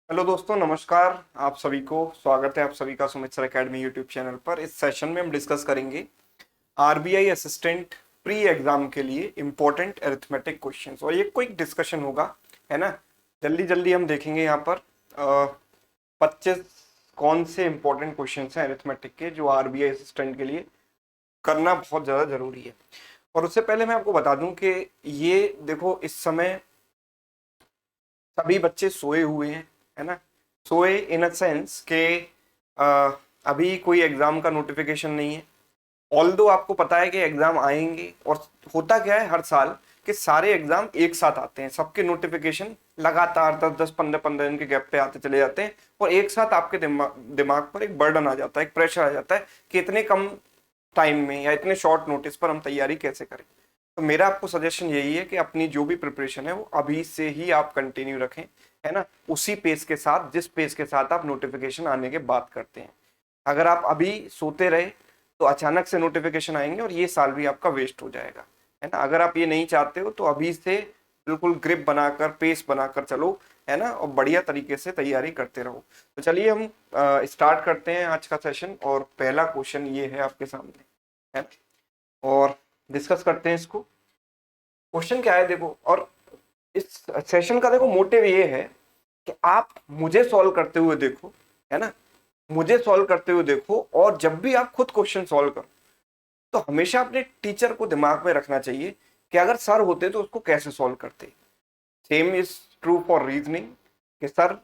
Hello दोस्तों, नमस्कार। आप सभी को स्वागत है आप सभी का Sumit sir academy YouTube channel पर। इस सेशन में हम डिस्कस करेंगे आरबीआई असिस्टेंट प्री एग्जाम के लिए इम्पोर्टेंट अरिथमेटिक क्वेश्चंस, और ये क्विक डिस्कशन होगा, है ना। जल्दी जल्दी हम देखेंगे यहाँ पर 25 कौन से इम्पोर्टेंट क्वेश्चंस हैं अरिथमेटिक के जो आरबीआई असिस्टेंट के लिए करना बहुत ज़्यादा जरूरी है। और उससे पहले मैं आपको बता दूं कि ये देखो, इस समय सभी बच्चे सोए हुए हैं, है ना। सोए इन अ सेंस के अभी कोई एग्जाम का नोटिफिकेशन नहीं है। ऑल्दो आपको पता है कि एग्जाम आएंगे, और होता क्या है हर साल कि सारे एग्जाम एक साथ आते हैं, सबके नोटिफिकेशन लगातार 10 10 15 15 दिन के गैप पे आते चले जाते हैं, और एक साथ आपके दिमाग पर एक बर्डन आ जाता है, एक प्रेशर आ जाता है कि इतने कम टाइम में या इतने शॉर्ट नोटिस पर हम तैयारी कैसे करें। तो मेरा आपको सजेशन यही है कि अपनी जो भी प्रिपरेशन है वो अभी से ही आप कंटिन्यू रखें, है ना। उसी पेस के साथ जिस पेस के साथ आप नोटिफिकेशन आने के बाद करते हैं। अगर आप अभी सोते रहे तो अचानक से नोटिफिकेशन आएंगे और ये साल भी आपका वेस्ट हो जाएगा, है ना। अगर आप ये नहीं चाहते हो तो अभी से बिल्कुल ग्रिप बनाकर पेस बनाकर चलो, है ना, और बढ़िया तरीके से तैयारी करते रहो। तो चलिए हम स्टार्ट करते हैं आज का सेशन, और पहला क्वेश्चन ये है आपके सामने, है, और डिस्कस करते हैं इसको। क्वेश्चन क्या है देखो, और इस सेशन का देखो मोटिव ये है कि आप मुझे सॉल्व करते हुए देखो, है ना। मुझे सॉल्व करते हुए देखो, और जब भी आप खुद क्वेश्चन सॉल्व करो तो हमेशा अपने टीचर को दिमाग में रखना चाहिए कि अगर सर होते तो उसको कैसे सॉल्व करते। Same is true for reasoning, कि सर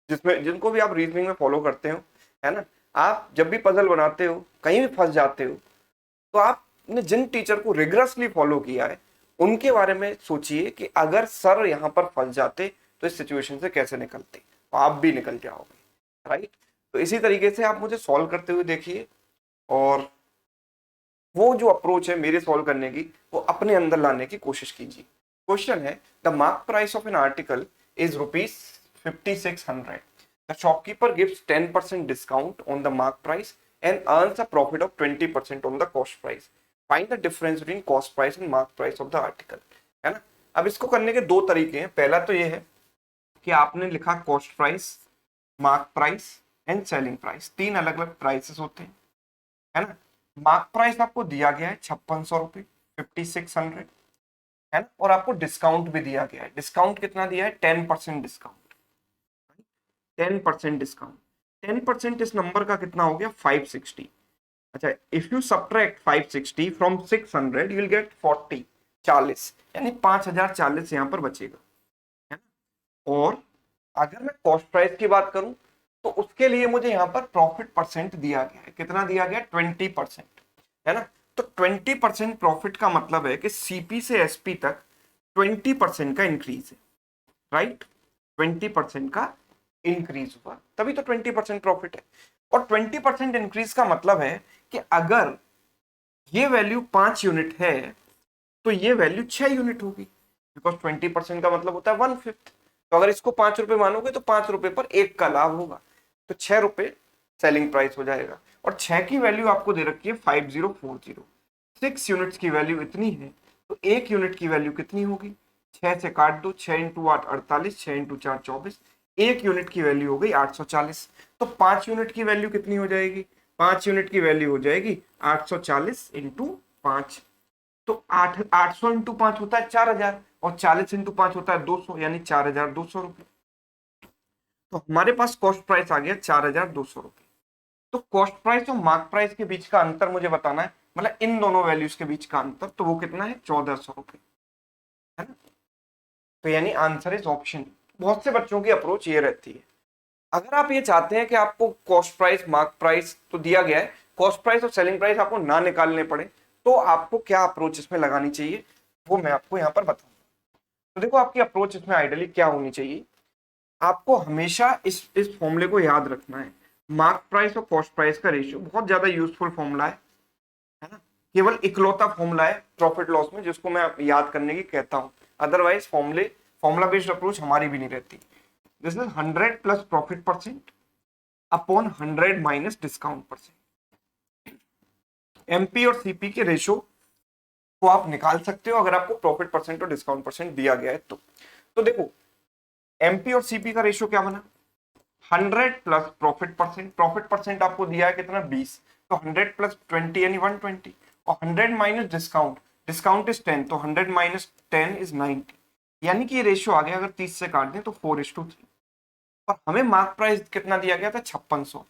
जिसमें जिनको भी आप रीजनिंग में फॉलो करते हो, है ना, आप जब भी पजल बनाते हो कहीं भी फंस जाते हो तो आपने जिन टीचर को रिगरसली फॉलो किया है उनके बारे में सोचिए कि अगर सर यहाँ पर फंस जाते तो इस सिचुएशन से कैसे निकलते, तो आप भी निकल जाओगे, राइट। तो इसी तरीके से आप मुझे सॉल्व करते हुए देखिए, और वो जो अप्रोच है मेरे सॉल्व करने की वो अपने अंदर लाने की कोशिश कीजिए। क्वेश्चन है, the mark price of an article is ₹5600। The shopkeeper gives 10% discount on the mark price and earns a profit of 20% on the cost price. Find the difference between cost price and mark price of the article, है ना। अब इसको करने के दो तरीके हैं। पहला तो ये है कि आपने लिखा cost price, mark price and selling price, तीन अलग अलग प्राइसेस होते हैं, है ना। मार्क प्राइस आपको दिया गया है 5600 रुपये, 5600, है ना, और आपको डिस्काउंट भी दिया गया है। डिस्काउंट कितना दिया है? 10% डिस्काउंट, 10% डिस्काउंट। 10% इस नंबर का कितना हो गया? 560। अच्छा, if you subtract 560 from 600 you will get 40, 40, यानी 5040 यहाँ पर बचेगा, है ना। और अगर मैं कॉस्ट प्राइस की बात करूं तो उसके लिए मुझे यहाँ पर प्रॉफिट परसेंट दिया गया है। कितना दिया गया? 20%, है ना। तो 20% प्रॉफिट का मतलब है कि सीपी से एसपी तक 20% का इंक्रीज है, राइट। 20% का इंक्रीज हुआ तभी तो 20% प्रॉफिट है। और 20% इंक्रीज का मतलब है कि अगर ये वैल्यू 5 यूनिट है तो ये वैल्यू 6 यूनिट होगी, बिकॉज 20% का मतलब होता है 1/5। तो अगर इसको 5 रुपए मानोगे तो 5 रुपए पर एक का लाभ होगा, तो 6 रुपए सेलिंग प्राइस हो जाएगा। और 6 की वैल्यू आपको दे रखी है 5040। 6 यूनिट्स की वैल्यू इतनी है, तो 1 यूनिट की वैल्यू कितनी होगी? 6 से काट दो, 6 × 8 48, 6 × 4 24, 1 यूनिट की वैल्यू हो गई 840। तो 5 यूनिट की वैल्यू कितनी हो जाएगी? 5 यूनिट की वैल्यू हो जाएगी 840 × 5। तो 800 × 5 होता है 4000, और 40 × 5 होता है 200, यानी 4200 रुपये। तो हमारे पास कॉस्ट प्राइस आ गया 4200 रुपये। तो कॉस्ट प्राइस और मार्क प्राइस के बीच का अंतर मुझे बताना है, मतलब इन दोनों वैल्यूज के बीच का अंतर, तो वो कितना है? 1400 रुपये, है ना। तो यानी आंसर इज ऑप्शन। बहुत से बच्चों की अप्रोच ये रहती है। अगर आप ये चाहते हैं कि आपको कॉस्ट प्राइस मार्क प्राइस तो दिया गया है, कॉस्ट प्राइस और सेलिंग प्राइस आपको ना निकालने पड़े, तो आपको क्या अप्रोच इसमें लगानी चाहिए वो मैं आपको यहाँ पर बताऊंगा। तो देखो, आपकी अप्रोच इसमें आइडियली क्या होनी चाहिए। आपको हमेशा इस फॉर्मूले को याद रखना है। मार्क प्राइस और कॉस्ट प्राइस का रेशियो बहुत ज्यादा यूजफुल फॉर्मूला है ना। केवल इकलौता फॉर्मूला है प्रॉफिट लॉस में जिसको मैं याद करने की कहता हूं। अदरवाइज फॉर्मूला बेस्ड अप्रोच हमारी भी नहीं रहती। This is 100 plus profit percent upon 100 minus discount percent. MP और सीपी के रेशो को आप निकाल सकते हो अगर आपको प्रॉफिट परसेंट और डिस्काउंट परसेंट दिया गया है तो देखो, एमपी और सीपी का रेशियो क्या बना? 100 प्लस प्रॉफिट परसेंट आपको दिया है कितना 20, तो 100 प्लस 20 यानी 120, और 100 माइनस डिस्काउंट, डिस्काउंट इज 10, तो 100 माइनस 10 इज 90, यानी कि ये रेशियो आ गया, अगर 30 से काट दें तो 4:3। और हमें मार्क प्राइस कितना दिया गया था 5600,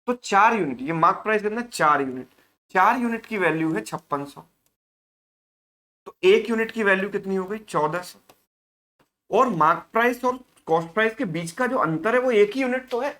तो 4 यूनिट, ये मार्क प्राइस कितना 4 यूनिट, 4 यूनिट की वैल्यू है 5600, तो 1 यूनिट की वैल्यू कितनी हो गई 1400। और मार्क प्राइस और कॉस्ट प्राइस के बीच का जो अंतर है वो 1 ही यूनिट तो है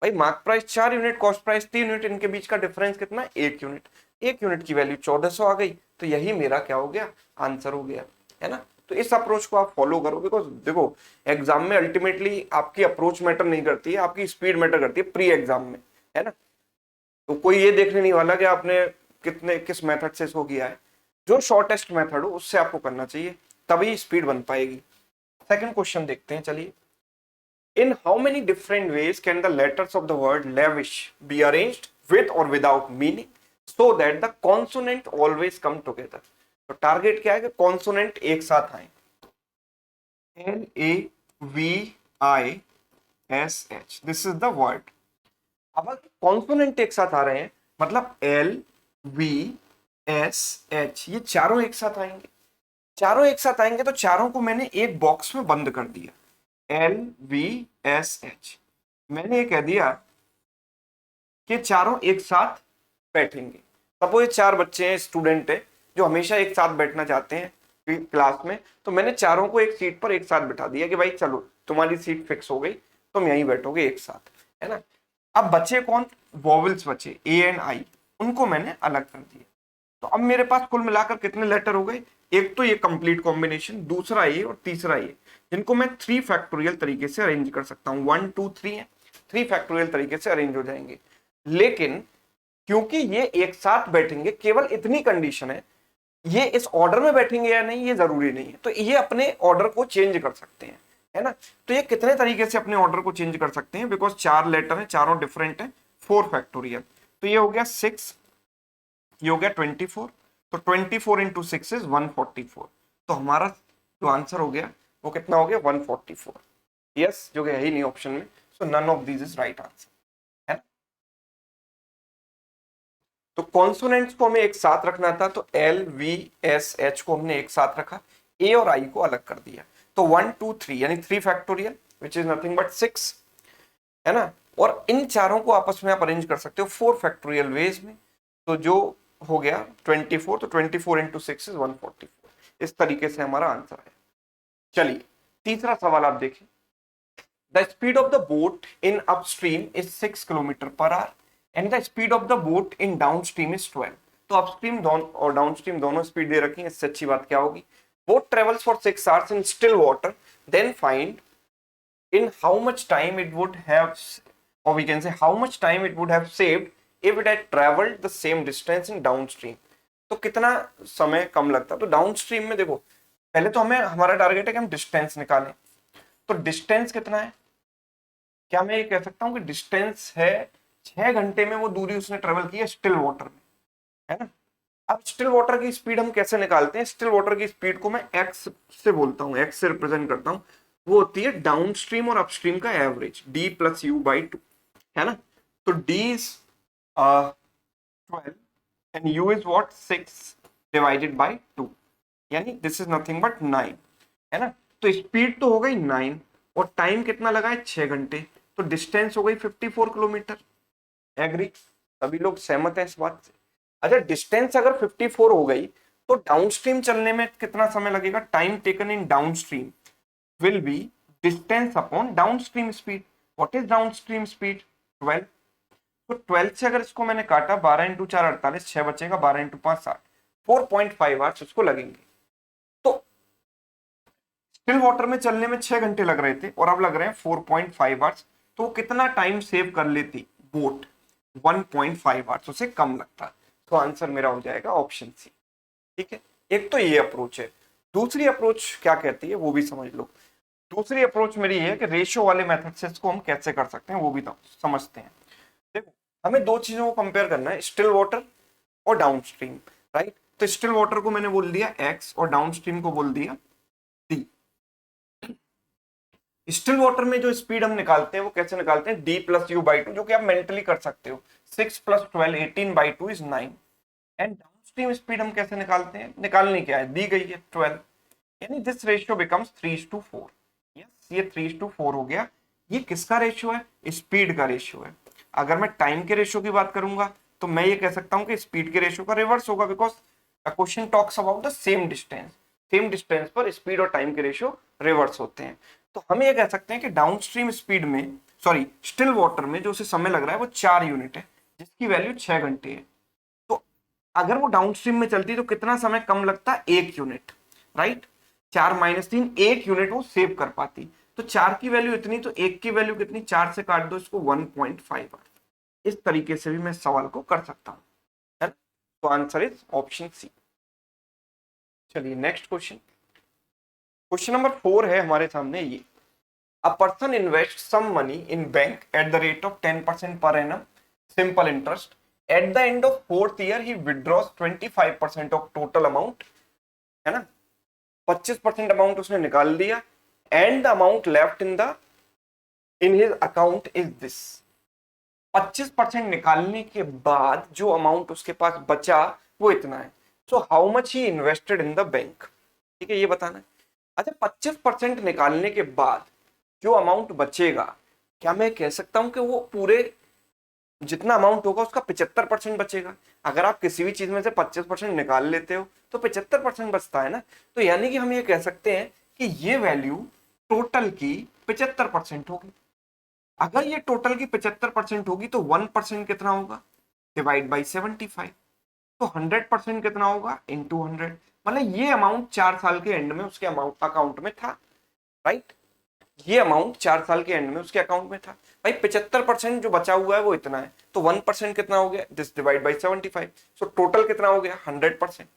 भाई, mark price 4 unit, cost price 3 unit, इनके बीच का डिफरेंस कितना है 1 यूनिट, 1 यूनिट की वैल्यू 1400 आ गई, तो यही मेरा क्या हो गया आंसर हो गया, है ना। तो इस अप्रोच को आप फॉलो करो, बिकॉज देखो एग्जाम में अल्टीमेटली आपकी अप्रोच मैटर नहीं करती है, आपकी स्पीड मैटर करती है प्री एग्जाम में, है ना। तो कोई ये देखने नहीं वाला कि आपने कितने किस मेथड से इसको किया है, जो शॉर्टेस्ट मेथड हो उससे आपको करना चाहिए, तभी स्पीड बन पाएगी। सेकंड क्वेश्चन देखते हैं, चलिए। In how many different ways can the letters of the word lavish be arranged with or without meaning so that the consonant always come together? तो टारगेट क्या है कि कॉन्सोनेंट एक साथ आए, LAVISH, this is the word. अब consonant एक साथ आ रहे हैं मतलब LVSH, ये चारों एक साथ आएंगे, चारों एक साथ आएंगे, तो चारों को मैंने एक बॉक्स में बंद कर दिया, LVSH, मैंने ये कह दिया कि चारों एक साथ बैठेंगे। सपोज ये 4 बच्चे हैं, स्टूडेंट है, जो हमेशा एक साथ बैठना चाहते हैं क्लास में, तो मैंने चारों को एक सीट पर एक साथ बिठा दिया कि भाई चलो तुम्हारी सीट फिक्स हो गई, तुम यहीं बैठोगे एक साथ, है ना। अब बचे कौन, वॉवल्स बचे A एंड I, उनको मैंने अलग कर दिया। तो अब मेरे पास कुल मिलाकर कितने लेटर हो गए, एक तो ये कंप्लीट कॉम्बिनेशन, दूसरा ये और तीसरा ये, जिनको मैं 3 फैक्टोरियल तरीके से अरेंज कर सकता हूं, 1 2 3 है, 3 फैक्टोरियल तरीके से अरेंज हो जाएंगे। लेकिन क्योंकि ये एक साथ बैठेंगे, केवल इतनी कंडीशन है, ये इस ऑर्डर में बैठेंगे या नहीं ये जरूरी नहीं है, तो ये अपने ऑर्डर को चेंज कर सकते हैं, है ना। तो ये कितने तरीके से अपने ऑर्डर को चेंज कर सकते हैं, बिकॉज 4 लेटर है, चारों डिफरेंट है, 4 फैक्टोरियल, तो ये हो गया 6, ये हो गया 24, तो 24 इंटू 6 इज 144, तो हमारा जो आंसर हो गया वो कितना हो गया 144, यस, जो कि है ही नहीं ऑप्शन में, so none of these is right answer, है ना। तो कॉन्सोनेंट्स को हमें एक साथ रखना था, तो LVSH को हमने एक साथ रखा, A और I को अलग कर दिया, तो 1 2 3 यानी 3 factorial which is nothing but 6, है ना। और इन चारों को आपस में आप अरेंज कर सकते हो 4 फैक्टोरियल वेज में, तो जो हो गया 24, तो 24 इंटू 6 इज 144, इस तरीके से हमारा आंसर है। चलिए तीसरा सवाल आप देखें, the speed of the boat in upstream is 6 kilometre per our and the speed of the boat in downstream is 12, तो अपस्ट्रीम और डाउनस्ट्रीम दोनों स्पीड दे रखी है, इससे अच्छी बात क्या होगी। Boat travels for 6 hours in still water, then find in how much time it would have, or we can say how much time it would have saved if it had traveled the same distance in downstream, तो कितना समय कम लगता। तो downstream में देखो, पहले तो हमें हमारा टारगेट है कि हम डिस्टेंस निकालें, तो डिस्टेंस कितना है, क्या मैं ये कह सकता हूँ कि डिस्टेंस है 6 घंटे में वो दूरी उसने ट्रेवल की है स्टिल वाटर में, है ना। अब स्टिल वाटर की स्पीड हम कैसे निकालते हैं, स्टिल वाटर की स्पीड को मैं एक्स से बोलता हूँ, एक्स से रिप्रेजेंट करता हूँ, वो होती है डाउनस्ट्रीम और अपस्ट्रीम का average, D plus you by 2, है ना। तो D is 12 and U is what 6 divided by 2, यानी दिस इज नथिंग बट 9, है ना। तो स्पीड तो हो गई 9 और टाइम कितना लगा है 6 घंटे, तो डिस्टेंस हो गई 54 किलोमीटर, एग्री, सभी लोग सहमत हैं इस बात से। अच्छा डिस्टेंस अगर 54 हो गई तो डाउनस्ट्रीम चलने में कितना समय लगेगा, time taken in downstream will be distance upon downstream speed. What is downstream speed? 12. तो 12 से अगर इसको मैंने काटा 12 इंटू 4 48, 6 बचेगा, 12 इंटू 5 60, 4.5 आवर्स उसको लगेंगे। तो स्टिल वाटर में चलने में 6 घंटे लग रहे थे और अब लग रहे हैं 4.5 आवर्स, तो कितना टाइम सेव कर लेती बोट, 1.5 आवर्स उससे कम लगता, तो आंसर मेरा हो जाएगा ऑप्शन सी, ठीक है। एक तो ये अप्रोच है, दूसरी अप्रोच क्या कहती है वो भी समझ लो। दूसरी अप्रोच मेरी है कि रेशियो वाले मेथड से इसको हम कैसे कर सकते हैं वो भी तो समझते हैं। देखो हमें दो चीजों को कंपेयर करना है, स्टिल वाटर और डाउनस्ट्रीम, राइट। तो स्टिल वाटर को मैंने बोल दिया x और डाउनस्ट्रीम को बोल दिया d। स्टिल वाटर में जो स्पीड हम निकालते हैं वो कैसे निकालते हैं, d plus you by two, जो कि आप मेंटली कर सकते हो। 6 plus 12 18 by two is 9। And downstream speed हम कैसे निकालते हैं, निकालनी क्या है, दी गई है 12, यानी दिस रेशियो बिकम्स 3:4। यस, ये 3:4 हो गया। ये किसका रेशियो है, स्पीड का रेशियो है। अगर मैं टाइम के रेशियो की बात करूंगा तो मैं ये कह सकता हूं कि स्पीड के रेशियो का रिवर्स होगा, because question talks about the same distance. Same distance पर स्पीड और टाइम के रेशियो रिवर्स होते हैं। तो हम ये कह सकते हैं कि डाउनस्ट्रीम स्पीड में, सॉरी स्टिल वाटर में जो उसे समय लग रहा है वो 4 यूनिट है, जिसकी वैल्यू 6 घंटे है। तो अगर वो डाउनस्ट्रीम में चलती तो कितना समय कम लगता, 1 यूनिट, राइट। 4 माइनस 3, 1 यूनिट वो सेव कर पाती। तो 4 की वैल्यू इतनी, तो 1 की वैल्यू कितनी, 4 से काट दो इसको, 1.5। इस तरीके से भी मैं सवाल को कर सकता हूं, है ना? तो आंसर इज ऑप्शन सी। चलिए नेक्स्ट क्वेश्चन, क्वेश्चन नंबर 4 है हमारे सामने ये। A person invest some money in bank at the rate of 10% per annum simple interest. At the end of 4th year he withdraws 25% of total amount, है ना। 25% amount उसने निकाल दिया, and the amount left in his account is this. 25% निकालने के बाद जो amount उसके पास बचा वो इतना है। So how much he invested in the bank, ठीक है, ये बताना है। अच्छा, 25% निकालने के बाद जो अमाउंट बचेगा, क्या मैं कह सकता हूं कि वो पूरे जितना अमाउंट होगा उसका 75% बचेगा। अगर आप किसी भी चीज में से 25% निकाल लेते हो तो 75% बचता है ना। तो यानी कि हम ये कह सकते हैं कि ये वैल्यू टोटल की 75% होगी। अगर ये टोटल की 75% होगी तो 1% कितना होगा, डिवाइड बाई 75। तो 100% कितना होगा, इंटू 100। मतलब ये अमाउंट 4 साल के एंड में उसके अमाउंट अकाउंट में था, राइट। ये अमाउंट 4 साल के एंड में उसके अकाउंट में था। भाई 75% जो बचा हुआ है वो इतना है, तो 1% कितना हो गया, this divide by 75। So total कितना हो गया, 100%,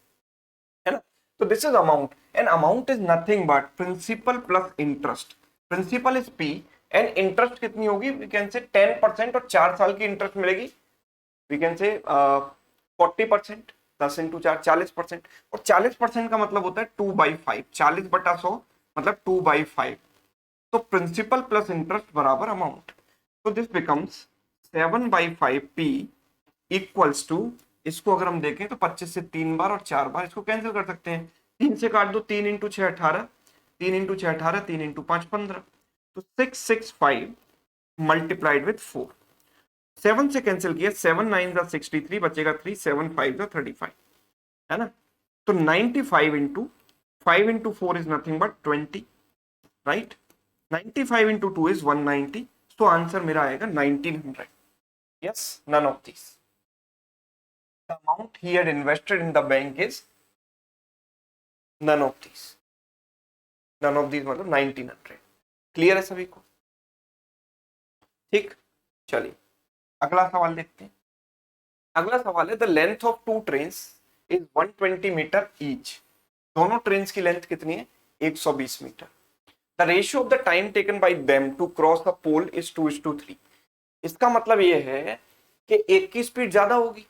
है ना। तो this is amount, and amount is nothing but principal plus interest. Principal is P, and interest कितनी होगी, वी कैन से 10%, और 4 साल की इंटरेस्ट मिलेगी, वी कैन से 40%। 10 × 4 40%, और 40% का मतलब होता है 2/5, 40/100 मतलब 2/5। तो प्रिंसिपल प्लस इंटरेस्ट बराबर अमाउंट। तो this becomes 7/5 P equals to, इसको अगर हम देखें तो 25 से 3 बार और 4 बार इसको कैंसिल कर सकते हैं। 3 से काट दो, 3 × 6 18, 3 × 6 18, 3 × 5 15। तो 665 मल्टीप्लाइड विथ 4। 7 से कैंसिल किया, 7 9 × 63 बचेगा 3, 7 5 × 35, है ना। तो 95 into 5 × 4 is nothing but 20, right. 95 into 2 is 190, so answer मेरा आएगा 1900। Yes, none of these. The amount he had invested in the bank is none of these. None of these मतलब 1900। Clear है सभी को, ठीक। चलिए अगला सवाल देखते हैं। अगला सवाल है, the length of two trains is 120 metre each. दोनों ट्रेन्स की लेंथ कितनी है, 120 metre. The ratio of the time taken by them to cross the pole is 2:3। इसका मतलब ये है कि एक की स्पीड ज्यादा होगी,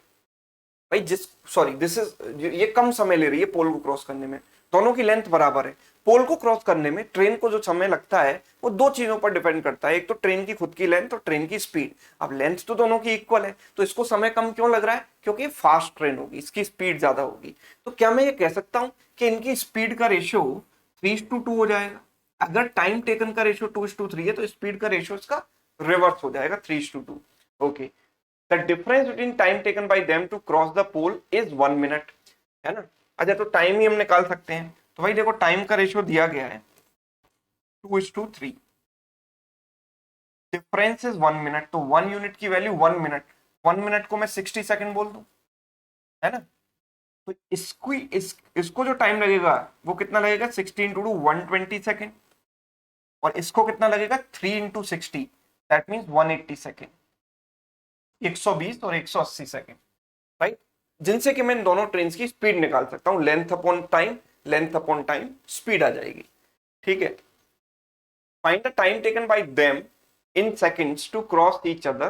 भाई दिस इज, ये कम समय ले रही है पोल को क्रॉस करने में। दोनों की लेंथ बराबर है। पोल को क्रॉस करने में ट्रेन को जो समय लगता है वो दो चीजों पर डिपेंड करता है, एक तो ट्रेन की खुद की लेंथ और ट्रेन की स्पीड। अब लेंथ तो दोनों की इक्वल है, तो इसको समय कम क्यों लग रहा है, क्योंकि फास्ट ट्रेन होगी, इसकी स्पीड ज्यादा होगी। तो क्या मैं ये कह सकता हूं कि इनकी स्पीड का रेशियो 3:2 हो जाएगा। अगर टाइम टेकन का रेशियो 2:3 है तो स्पीड का रेशियो इसका रिवर्स हो जाएगा, 3:2। Okay, the difference between time taken by them to cross the pole is 1 minute, है ना। अच्छा, तो टाइम ही हम निकाल सकते हैं। तो भाई देखो, टाइम का रेशियो दिया गया है 2:3, डिफरेंस इज 1 मिनट, तो 1 यूनिट की वैल्यू 1 मिनट। 1 मिनट को मैं 60 सेकंड बोल दूं, है ना। तो इसको जो टाइम लगेगा वो कितना लगेगा, 60 × 2 120 सेकेंड, और इसको कितना लगेगा, 3 × 60, दैट मीन्स 180 सेकेंड। 120 और 180 सेकेंड, राइट। जिनसे कि मैं दोनों ट्रेन की स्पीड निकाल सकता हूं, length upon time, length upon time speed आ जाएगी, ठीक है। Find the time taken by them in seconds to cross each other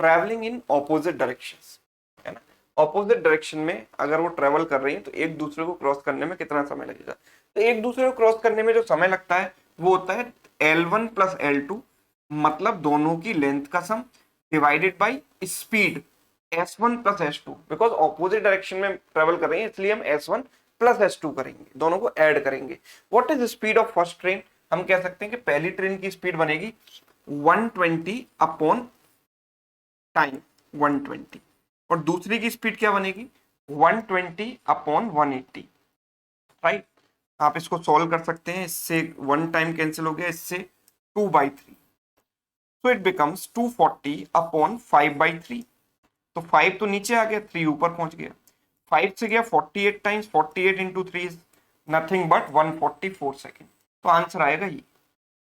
travelling in opposite directions, है ना। ऑपोजिट डायरेक्शन में अगर वो ट्रेवल कर रही है तो एक दूसरे को क्रॉस करने में कितना समय लगेगा। तो एक दूसरे को क्रॉस करने में जो समय लगता है वो होता है L1 प्लस L2, मतलब दोनों की लेंथ का सम divided by speed S1 plus S2, because opposite direction में ट्रेवल कर रहे हैं इसलिए हम S1 प्लस S2 करेंगे, दोनों को ऐड करेंगे। What is speed of first train? हम कह सकते हैं कि पहली ट्रेन की स्पीड बनेगी 120 अपॉन टाइम 120, और दूसरी की स्पीड क्या बनेगी 120 अपॉन 180, राइट। आप इसको सॉल्व कर सकते हैं, इससे 1 टाइम कैंसिल हो गया, इससे 2/3, सो इट बिकम्स 240 अपॉन 5/3। तो 5 तो नीचे आ गया, 3 ऊपर पहुंच गया, 5 से गया 48 times, 48 into 3 is nothing but 144 second. तो आंसर आएगा ये,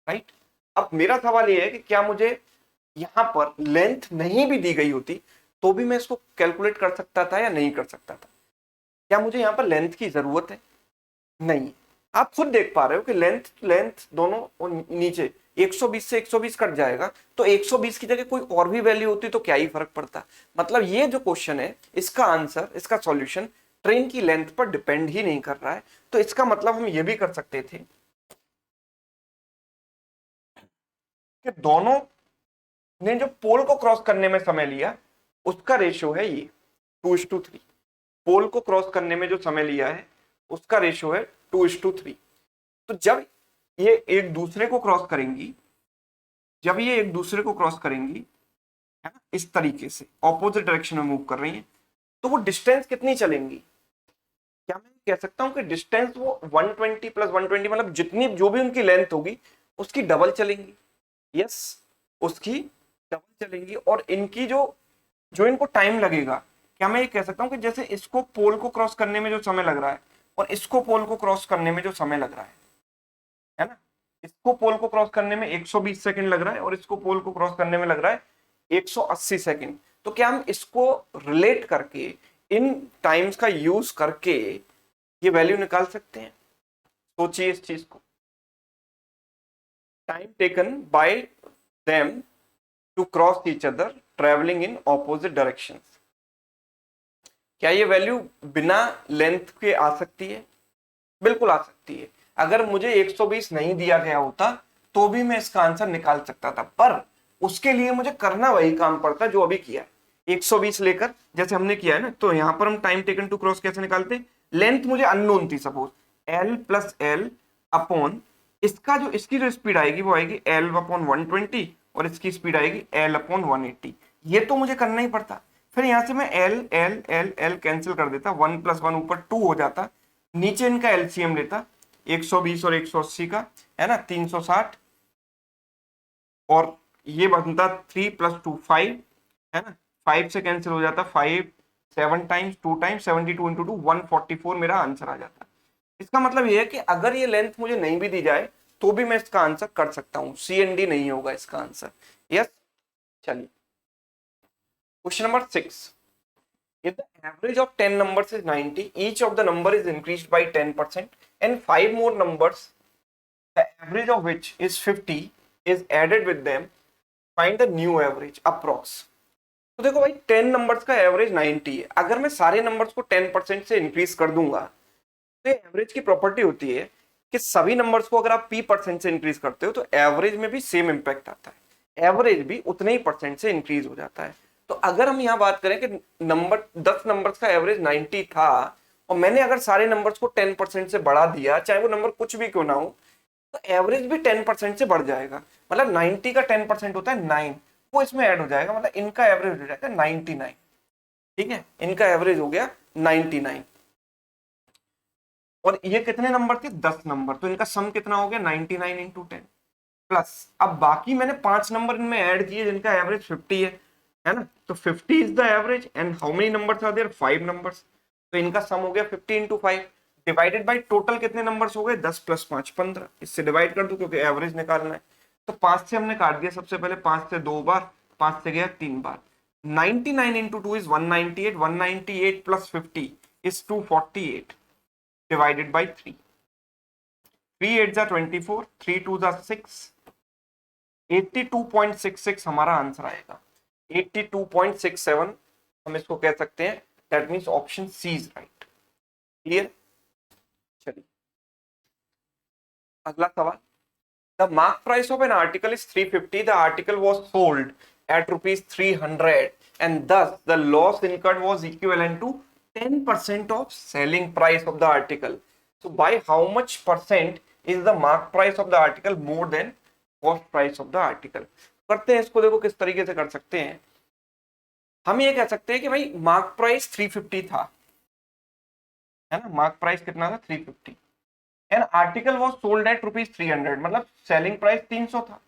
राइट। अब मेरा सवाल ये है कि क्या मुझे यहां पर लेंथ नहीं भी दी गई होती तो भी मैं इसको कैलकुलेट कर सकता था या नहीं कर सकता था? क्या मुझे यहाँ पर लेंथ की जरूरत है? नहीं। आप खुद देख पा रहे हो कि लेंथ लेंथ दोनों और नीचे 120 से 120 कट जाएगा, तो 120 की जगह कोई और भी वैल्यू होती तो क्या ही फर्क पड़ता। मतलब ये जो क्वेश्चन है इसका आंसर, इसका सॉल्यूशन ट्रेन की लेंथ पर डिपेंड ही नहीं कर रहा है। तो इसका मतलब हम ये भी कर सकते थे कि दोनों ने जो पोल को क्रॉस करने में समय लिया उसका रेशियो है ये 2:3। पोल को क्रॉस करने में जो समय लिया है उसका रेशियो है 2:3। तो जब ये एक दूसरे को क्रॉस करेंगी, जब ये एक दूसरे को क्रॉस करेंगी, है ना, इस तरीके से ऑपोजिट डायरेक्शन में मूव कर रही हैं, तो वो डिस्टेंस कितनी चलेंगी? क्या मैं कह सकता हूं कि डिस्टेंस वो 120 प्लस 120, मतलब जितनी जो भी उनकी लेंथ होगी उसकी डबल चलेंगी। यस, उसकी डबल चलेंगी। और इनकी जो जो इनको टाइम लगेगा, क्या मैं ये कह सकता हूं कि जैसे इसको पोल को क्रॉस करने में जो समय लग रहा है और इसको पोल को क्रॉस करने में जो समय लग रहा है ना, इसको पोल को क्रॉस करने में 120 सेकंड लग रहा है और इसको पोल को क्रॉस करने में लग रहा है 180 सेकंड। तो क्या हम इसको रिलेट करके, इन टाइम्स का यूज करके ये वैल्यू निकाल सकते हैं? सोचिए इस चीज को। Time taken by them to cross each other travelling in opposite directions, क्या ये वैल्यू बिना लेंथ के आ सकती है? बिल्कुल आ सकती है। अगर मुझे 120 नहीं दिया गया होता तो भी मैं इसका आंसर निकाल सकता था, पर उसके लिए मुझे करना वही काम पड़ता जो अभी किया है। 120 लेकर जैसे हमने किया है ना, तो यहां पर हम टाइम टेकन टू क्रॉस कैसे निकालते? लेंथ मुझे अननोन थी, suppose L plus L upon इसका जो इसकी जो स्पीड आएगी वो आएगी L अपॉन 120 और इसकी स्पीड आएगी L अपॉन 180। ये तो मुझे करना ही पड़ता। फिर यहां से मैं L L L L cancel कर देता, 1 प्लस 1 ऊपर 2 हो जाता, नीचे इनका एलसीएम लेता 120 और 180 का, है ना, 360, और ये बनता 3 प्लस 2 5, है ना, 5 से कैंसिल हो जाता 5 7 टाइम्स, 2 टाइम्स 72 इंटू 2 144 मेरा आंसर आ जाता। इसका मतलब ये है कि अगर ये लेंथ मुझे नहीं भी दी जाए तो भी मैं इसका आंसर कर सकता हूं, सी एंड डी नहीं होगा इसका आंसर। यस, चलिए question number 6। If the average of 10 numbers is 90, each of the number is increased by 10% and 5 more numbers, the average of which is 50, is added with them, find the new average approx। तो देखो भाई, 10 numbers का average 90 है। अगर मैं सारे numbers को 10% से इंक्रीज कर दूंगा तो एवरेज की प्रॉपर्टी होती है कि सभी नंबर्स को अगर आप p% से इंक्रीज करते हो तो एवरेज में भी सेम इंपैक्ट आता है, एवरेज भी उतने ही परसेंट से इंक्रीज हो जाता है। तो अगर हम यहाँ बात करें कि नंबर 10 नंबर्स का एवरेज 90 था और मैंने अगर सारे नंबर्स को 10% से बढ़ा दिया, चाहे वो नंबर कुछ भी क्यों ना हो, तो एवरेज भी 10% से बढ़ जाएगा। मतलब 90 का 10% होता है 9, वो इसमें ऐड हो जाएगा, मतलब इनका एवरेज हो जाएगा 99। ठीक है, इनका एवरेज हो गया 99। और ये कितने नंबर थे? 10 नंबर, तो इनका सम कितना हो गया 99 इंटू 10 प्लस। अब बाकी मैंने 5 नंबर इनमें ऐड किए जिनका एवरेज 50 है ना, तो 50 is the average and how many numbers are there? 5 numbers. तो इनका सम हो गया 50 इंटू 5 डिवाइडेड बाई टोटल कितने नंबर्स हो गए? 10 प्लस 5 15। इससे डिवाइड कर दो क्योंकि एवरेज निकालना है। तो 5 से हमने काट दिया, सबसे पहले 5 से 2 बार, 5 से गया 3 बार। 99 into 2 is 198, 198 plus 50 is 248 divided by 3, 3 8 जा 24, 3 2 जा 6, 82.66 हमारा आंसर आएगा। 82.67 हम इसको कह सकते हैं, that means option C is right. Clear? चलिए अगला सवाल। The mark price of an article is 350, the article was sold at rupees 300 and thus the loss incurred was equivalent to 10% of selling price of the article. So by how much percent is the mark price of the article more than cost price of the article? करते हैं इसको, देखो किस तरीके से कर सकते हैं। हम ये कह सकते हैं कि भाई मार्क प्राइस 350 था, है ना, मार्क प्राइस कितना था 350 and article was sold at rupees 300, मतलब सेलिंग प्राइस 300 था।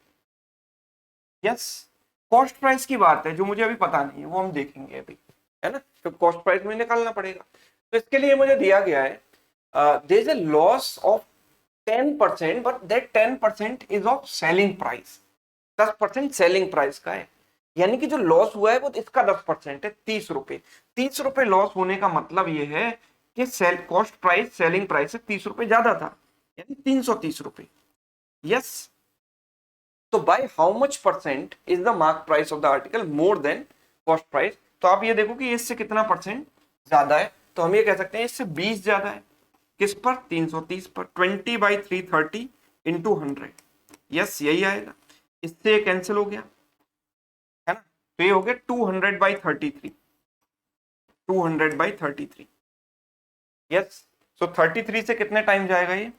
यस, कॉस्ट प्राइस की बात है जो मुझे अभी पता नहीं है, वो हम देखेंगे अभी, है ना, तो कॉस्ट प्राइस मुझे निकालना पड़ेगा। तो इसके लिए मुझे दिया गया है there is a loss of 10%, but that 10% is of selling price. 10% selling price का है, यानी कि जो लॉस हुआ है वो इसका 10% है, 30 रुपए। 30 रुपए लॉस होने का मतलब ये है कि cell cost price selling price से 30 रुपए ज्यादा था, यानी 330 रुपए। यस, तो by how much percent is the mark price of the article more than cost price. तो आप ये देखो कि इससे कितना परसेंट ज्यादा है, तो हम ये कह सकते हैं इससे 20 ज्यादा है। किस पर? 330 पर। 20/330 इंटू 100। यस, यही आएगा। इससे कैंसिल हो गया, है ना, तो ये हो गया 200/33। 200/33। यस, सो 33 से कितने टाइम जाएगा ये?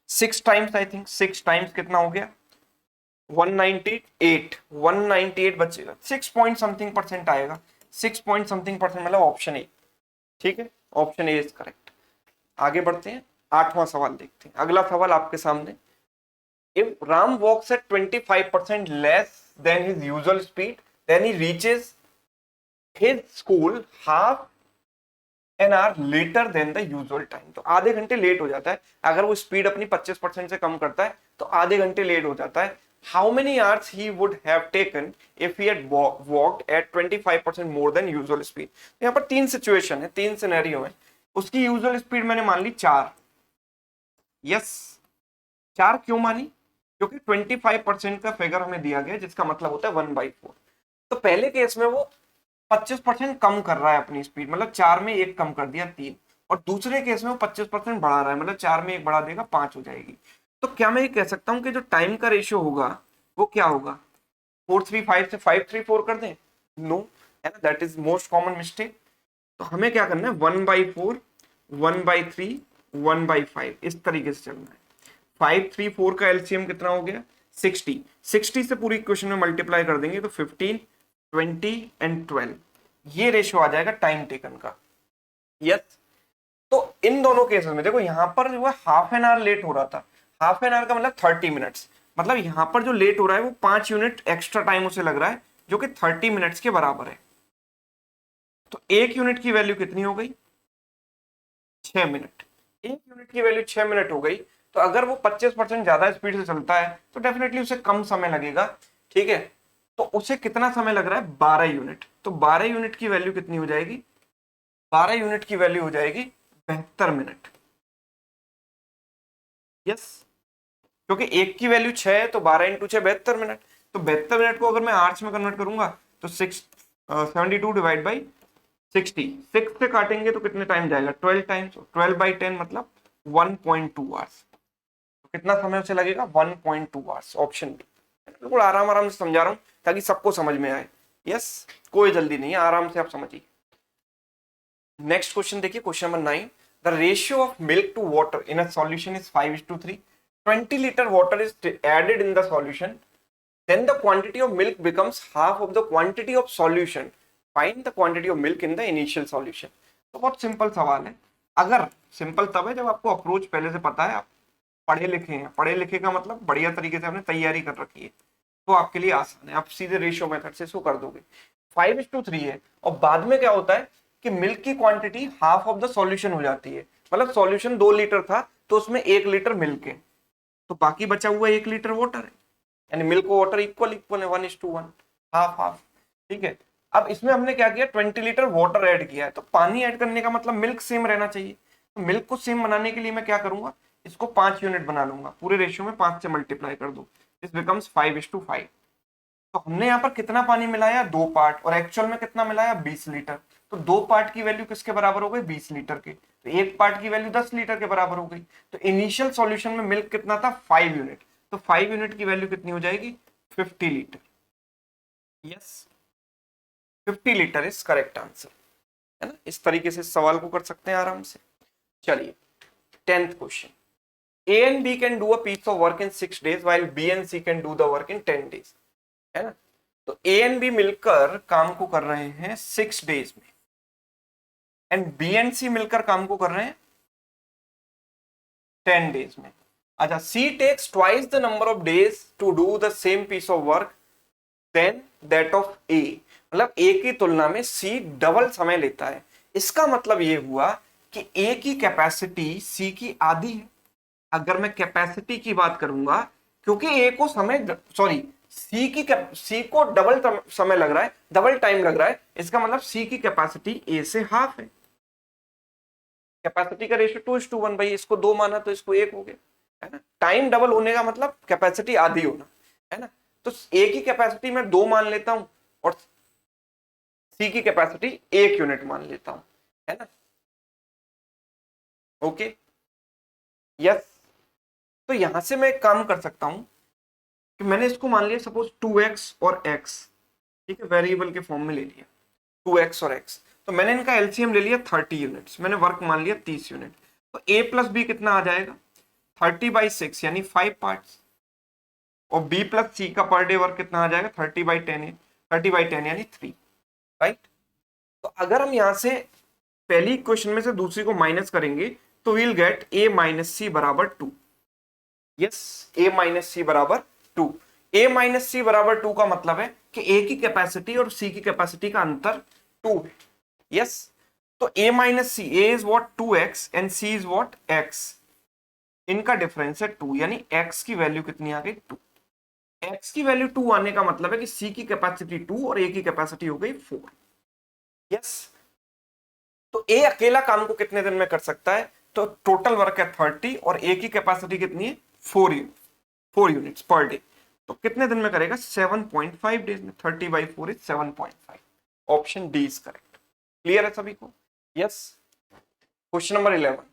6 टाइम्स, आई थिंक 6 टाइम्स कितना हो गया? 198 बचेगा, 6 पॉइंट समथिंग परसेंट आएगा। 6 पॉइंट समथिंग परसेंट, मतलब ऑप्शन ए। ठीक है, ऑप्शन ए इज करेक्ट। आगे बढ़ते हैं, 8वां सवाल देखते हैं। अगला सवाल आपके सामने, if Ram walks at 25% less than his usual speed then he reaches his school half an hour later than the usual time. तो आधे घंटे लेट हो जाता है, अगर वो स्पीड अपनी 25% से कम करता है तो आधे घंटे लेट हो जाता है। How many hours he would have taken if he had walked at 25% more than usual speed? यहाँ पर 3 सिचुएशन है, 3 सिनेरियो है। उसकी यूजुअल स्पीड मैंने मान ली 4। यस, 4 क्यों मानी? क्योंकि 25% का फिगर हमें दिया गया, जिसका मतलब होता है 1/4। तो पहले केस में वो 25% कम कर रहा है अपनी स्पीड, मतलब 4 में 1 कम कर दिया, 3। और दूसरे केस में वो 25% बढ़ा रहा है, मतलब 4 में 1 बढ़ा देगा, 5 हो जाएगी। तो क्या मैं ये कह सकता हूं कि जो टाइम का रेशियो होगा वो क्या होगा? 4:35 से 5:34 कर दें? नो, है ना, that is most common mistake. तो हमें क्या करना है? 1/4, 1/3, 1/5, इस तरीके से चलना है। 534 का एलसीएम कितना हो गया? 60। 60 से पूरी इक्वेशन में मल्टीप्लाई कर देंगे तो 15, 20 एंड 12, ये रेशियो आ जाएगा टाइम टेकन का। यस, तो इन दोनों केसेस में देखो, यहां पर जो है हाफ एन आवर लेट हो रहा था। हाफ एन आवर का मतलब 30 मिनट्स, मतलब यहां पर जो लेट हो रहा है वो 5 यूनिट एक्स्ट्रा टाइम उसे लग रहा है, जो कि 30 मिनट्स के बराबर है। तो 1 यूनिट की वैल्यू कितनी हो गई? 6 मिनट। 1 यूनिट की वैल्यू 6 मिनट हो गई। तो अगर वो 25% ज्यादा स्पीड से चलता है तो डेफिनेटली उसे कम समय लगेगा। ठीक है, तो उसे कितना समय लग रहा है? 12 यूनिट। तो 12 यूनिट की वैल्यू कितनी हो जाएगी? 12 यूनिट की वैल्यू हो जाएगी 72 मिनट। यस, क्योंकि 1 की वैल्यू 6 है, तो 12 इंटू 6 72 मिनट। तो 72 मिनट को अगर मैं आवर्स में कन्वर्ट करूंगा तो 72 डिवाइड बाई 60, 6 से काटेंगे तो कितने टाइम जाएगा? 12 टाइम्स। 12/10 मतलब 1.2 आवर्स। तो कितना समय उसे लगेगा? 1.2 आवर्स। Option B. बिल्कुल आराम आराम से समझा रहा हूं ताकि सबको समझ में आए। यस, कोई जल्दी नहीं है, आराम से आप समझिए। नेक्स्ट क्वेश्चन देखिए, question number 9। The ratio of milk to water in a solution is 5:3। 20 liter water is added in the solution, then the quantity of milk becomes half of the quantity of solution. Find the quantity of milk in the initial solution. तो बहुत simple सवाल है। अगर simple तब है जब आपको approach पहले से पता है, आप पढ़े लिखे हैं। पढ़े लिखे का मतलब बढ़िया तरीके से आपने तैयारी कर रखी है, तो आपके लिए आसान है, आप सीधे रेशियो मेथड से इसको कर दोगे। 5:3 है, और बाद में क्या होता है कि मिल्क की quantity half of the solution हो जाती है। मतलब सॉल्यूशन 2 लीटर था तो उसमें 1 लीटर मिल्क है, तो बाकी बचा हुआ 1 लीटर वाटर है, यानी मिल्क और वाटर इक्वल इक्वल है, 1:1, हाफ हाफ। ठीक है, अब इसमें हमने क्या किया? 20 लीटर वाटर ऐड किया है, तो पानी ऐड करने का मतलब मिल्क सेम रहना चाहिए। तो मिल्क को सेम बनाने के लिए मैं क्या करूंगा? इसको 5 यूनिट बना लूंगा, पूरे रेशियो में 5 से मल्टीप्लाई कर दो, दिस बिकम्स 5:5। तो हमने यहाँ पर कितना पानी मिलाया? 2 पार्ट, और एक्चुअल में कितना मिलाया? 20 लीटर। तो 2 पार्ट की वैल्यू किसके बराबर हो गई? 20 लीटर के। तो एक पार्ट की वैल्यू 10 लीटर के बराबर हो गई। तो इनिशियल सॉल्यूशन में मिल्क कितना था? 5 यूनिट। तो 5 यूनिट की वैल्यू कितनी हो जाएगी? 50 litre. Yes, 50 litre is correct answer, है ना। इस तरीके से सवाल को कर सकते हैं आराम से। चलिए 10th question, A and B can do a piece of work in 6 days while B and C can do the work in 10 days, है ना। तो A and B मिलकर काम को कर रहे हैं 6 डेज में, एंड B and C मिलकर काम को कर रहे हैं 10 डेज में। अच्छा, C takes twice the number of days to do the same piece of work than that of A, मतलब A की तुलना में C डबल समय लेता है। इसका मतलब ये हुआ कि A की कैपेसिटी C की आधी है। अगर मैं कैपेसिटी की बात करूंगा, क्योंकि ए को समय सॉरी सी को डबल समय लग रहा है, डबल टाइम लग रहा है, इसका मतलब सी की कैपेसिटी ए से हाफ है। कैपेसिटी का रेशियो 2:1 भाई, इसको 2 माना तो इसको 1 हो गया, है ना। टाइम डबल होने का मतलब कैपेसिटी आधी होना, है ना। तो ए की कैपेसिटी मैं 2 मान लेता हूं और सी की कैपेसिटी 1 यूनिट मान लेता हूं, है ना। Okay, yes. तो यहां से मैं एक काम कर सकता हूं कि मैंने इसको मान लिया सपोज 2x और x, ठीक है, वेरिएबल के फॉर्म में ले लिया 2x और x। तो मैंने इनका एलसीएम ले लिया 30 यूनिट्स, मैंने वर्क मान लिया 30 यूनिट। तो a प्लस बी कितना आ जाएगा? 30/6 यानी 5 पार्ट्स, और b प्लस सी का पर डे वर्क कितना आ जाएगा? 30/10 यानी 3, राइट। तो अगर हम यहां से पहली इक्वेशन में से दूसरी को माइनस करेंगे तो वील गेट a माइनस सी बराबर 2। यस, a माइनस सी बराबर 2। a माइनस सी बराबर 2 का मतलब है कि a की कैपेसिटी और c की कैपेसिटी का अंतर 2 है। यस, तो a minus c, a is what? 2x and c is what? x। इनका डिफरेंस है 2, यानी x की वैल्यू कितनी आ गई? 2। x की वैल्यू 2 आने का मतलब है कि c की कैपेसिटी 2 और a की कैपेसिटी हो गई 4। यस, तो a अकेला काम को कितने दिन में कर सकता है? तो टोटल वर्क है 30 और a की कैपेसिटी कितनी है? 4 यूनिट्स पर डे। तो कितने दिन में करेगा? 7.5 डेज में। 30/4 is 7.5। Option D is correct. Clear है सभी को? Yes. Question number 11,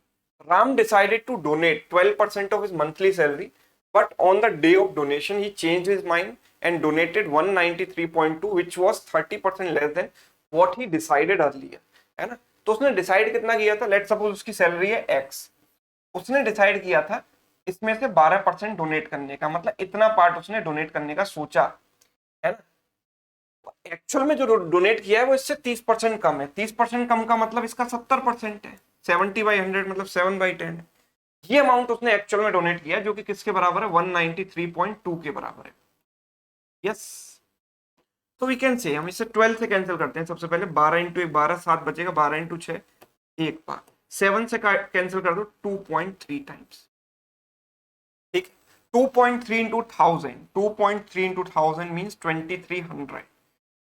Ram decided to donate 12% of his monthly salary, but on the day of donation he changed his mind and donated 193.2 which was 30% less than what he decided earlier, है ना। तो उसने decide कितना किया था? Let suppose उसकी salary है x, उसने डिसाइड किया था इसमें से 12% डोनेट करने का, मतलब इतना पार्ट उसने डोनेट करने का सोचा, है ना। एक्चुअल में जो डोनेट किया है वो इससे 30% कम है। 30% कम का मतलब इसका 70% है। 70/100 मतलब 7/10 है। ये अमाउंट उसने एक्चुअल में डोनेट किया जो कि किसके बराबर है? 193.2 के बराबर है। यस, तो वी कैन से, हम इसे 12 से कैंसिल करते हैं। सबसे पहले 12 इंटू 1 12, 7 बचेगा, 12 इंटू 6 1 बार, 7 से कैंसिल कर दो 2.3 टाइम्स, ठीक। 2.3 इंटू 1000, 2.3 इंटू 1000 मीन्स 2300।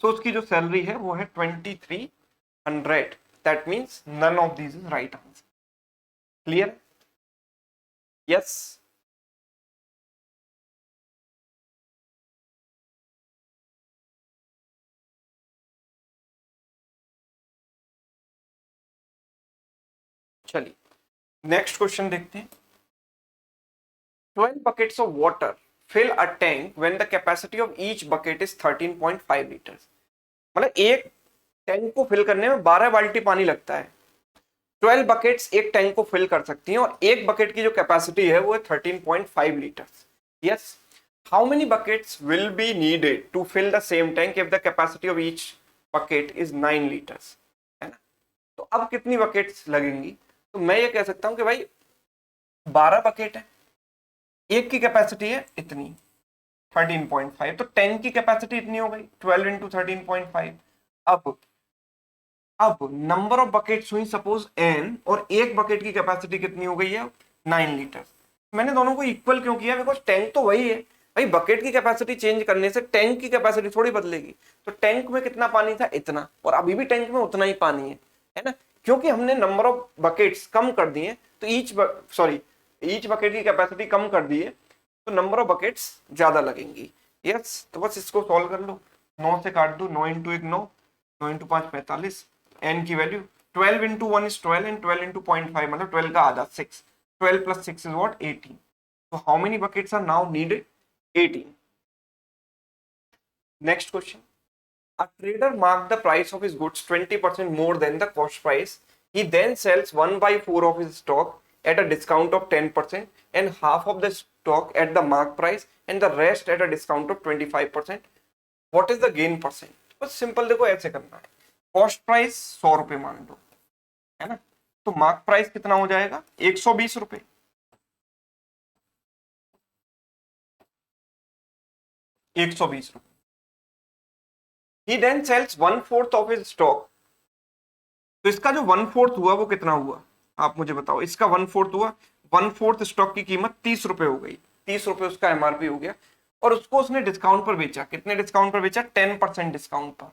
तो उसकी जो सैलरी है वो है 2300। That means none of this is right answer. Clear? Yes. चलिए नेक्स्ट क्वेश्चन देखते हैं। 12 buckets of water fill a tank when the capacity of each bucket is 13.5 liters। मतलब एक टैंक को फिल करने में 12 बाल्टी पानी लगता है। 12 बकेट्स एक टैंक को फिल कर सकती हैं और एक बकेट की जो कैपेसिटी है वो है 13.5 litres. Yes, how many buckets will be needed to fill the same tank if the capacity of each bucket is 9 litres, है ना। तो अब कितनी बकेट्स लगेंगी? तो मैं ये कह सकता हूं कि भाई 12 बकेट है, एक की कैपेसिटी है इतनी 13.5, तो टैंक की कैपेसिटी इतनी हो गई 12 इंटू 13.5। अब नंबर ऑफ बकेट्स हुई सपोज n, और एक बकेट की कैपेसिटी कितनी हो गई है? 9 लीटर। मैंने दोनों को इक्वल क्यों किया? बिकॉज टैंक तो वही है भाई, बकेट की कैपेसिटी चेंज करने से टैंक की कैपेसिटी थोड़ी बदलेगी। तो टैंक में कितना पानी था? इतना, और अभी भी टैंक में उतना ही पानी है ना। क्योंकि हमने नंबर ऑफ बकेट्स कम कर दिए तो ईच बकेट की कैपेसिटी कम कर दी है, तो नंबर ऑफ बकेट्स ज्यादा लगेंगी। यस, तो बस इसको सॉल्व कर लो। 9 से काट दो, 9 इंटू 1 9, 9 इंटू 5 45, n की value 12 into 1 is 12 and 12 into 0.5 मतलब 12 का आधा 6, 12 plus 6 is what 18. So how many buckets are now needed? 18. Next question. A trader marked the price of his goods 20% more than the cost price. He then sells 1 by 4 of his stock at a discount of 10% and half of the stock at the mark price and the rest at a discount of 25%. What is the gain percent? बस simple देखो ऐसे करना है. Cost price 100 रुपए मान लो, है ना, तो मार्क प्राइस कितना हो जाएगा 120 रुपए. 120 रुपए. He then sells 1/4 of his stock. तो इसका जो 1/4 हुआ वो कितना हुआ आप मुझे बताओ. इसका 1/4 हुआ, 1/4 स्टॉक की कीमत 30 रुपए हो गई. 30 रुपए उसका एमआरपी हो गया और उसको उसने डिस्काउंट पर बेचा. कितने डिस्काउंट पर बेचा? 10% डिस्काउंट पर.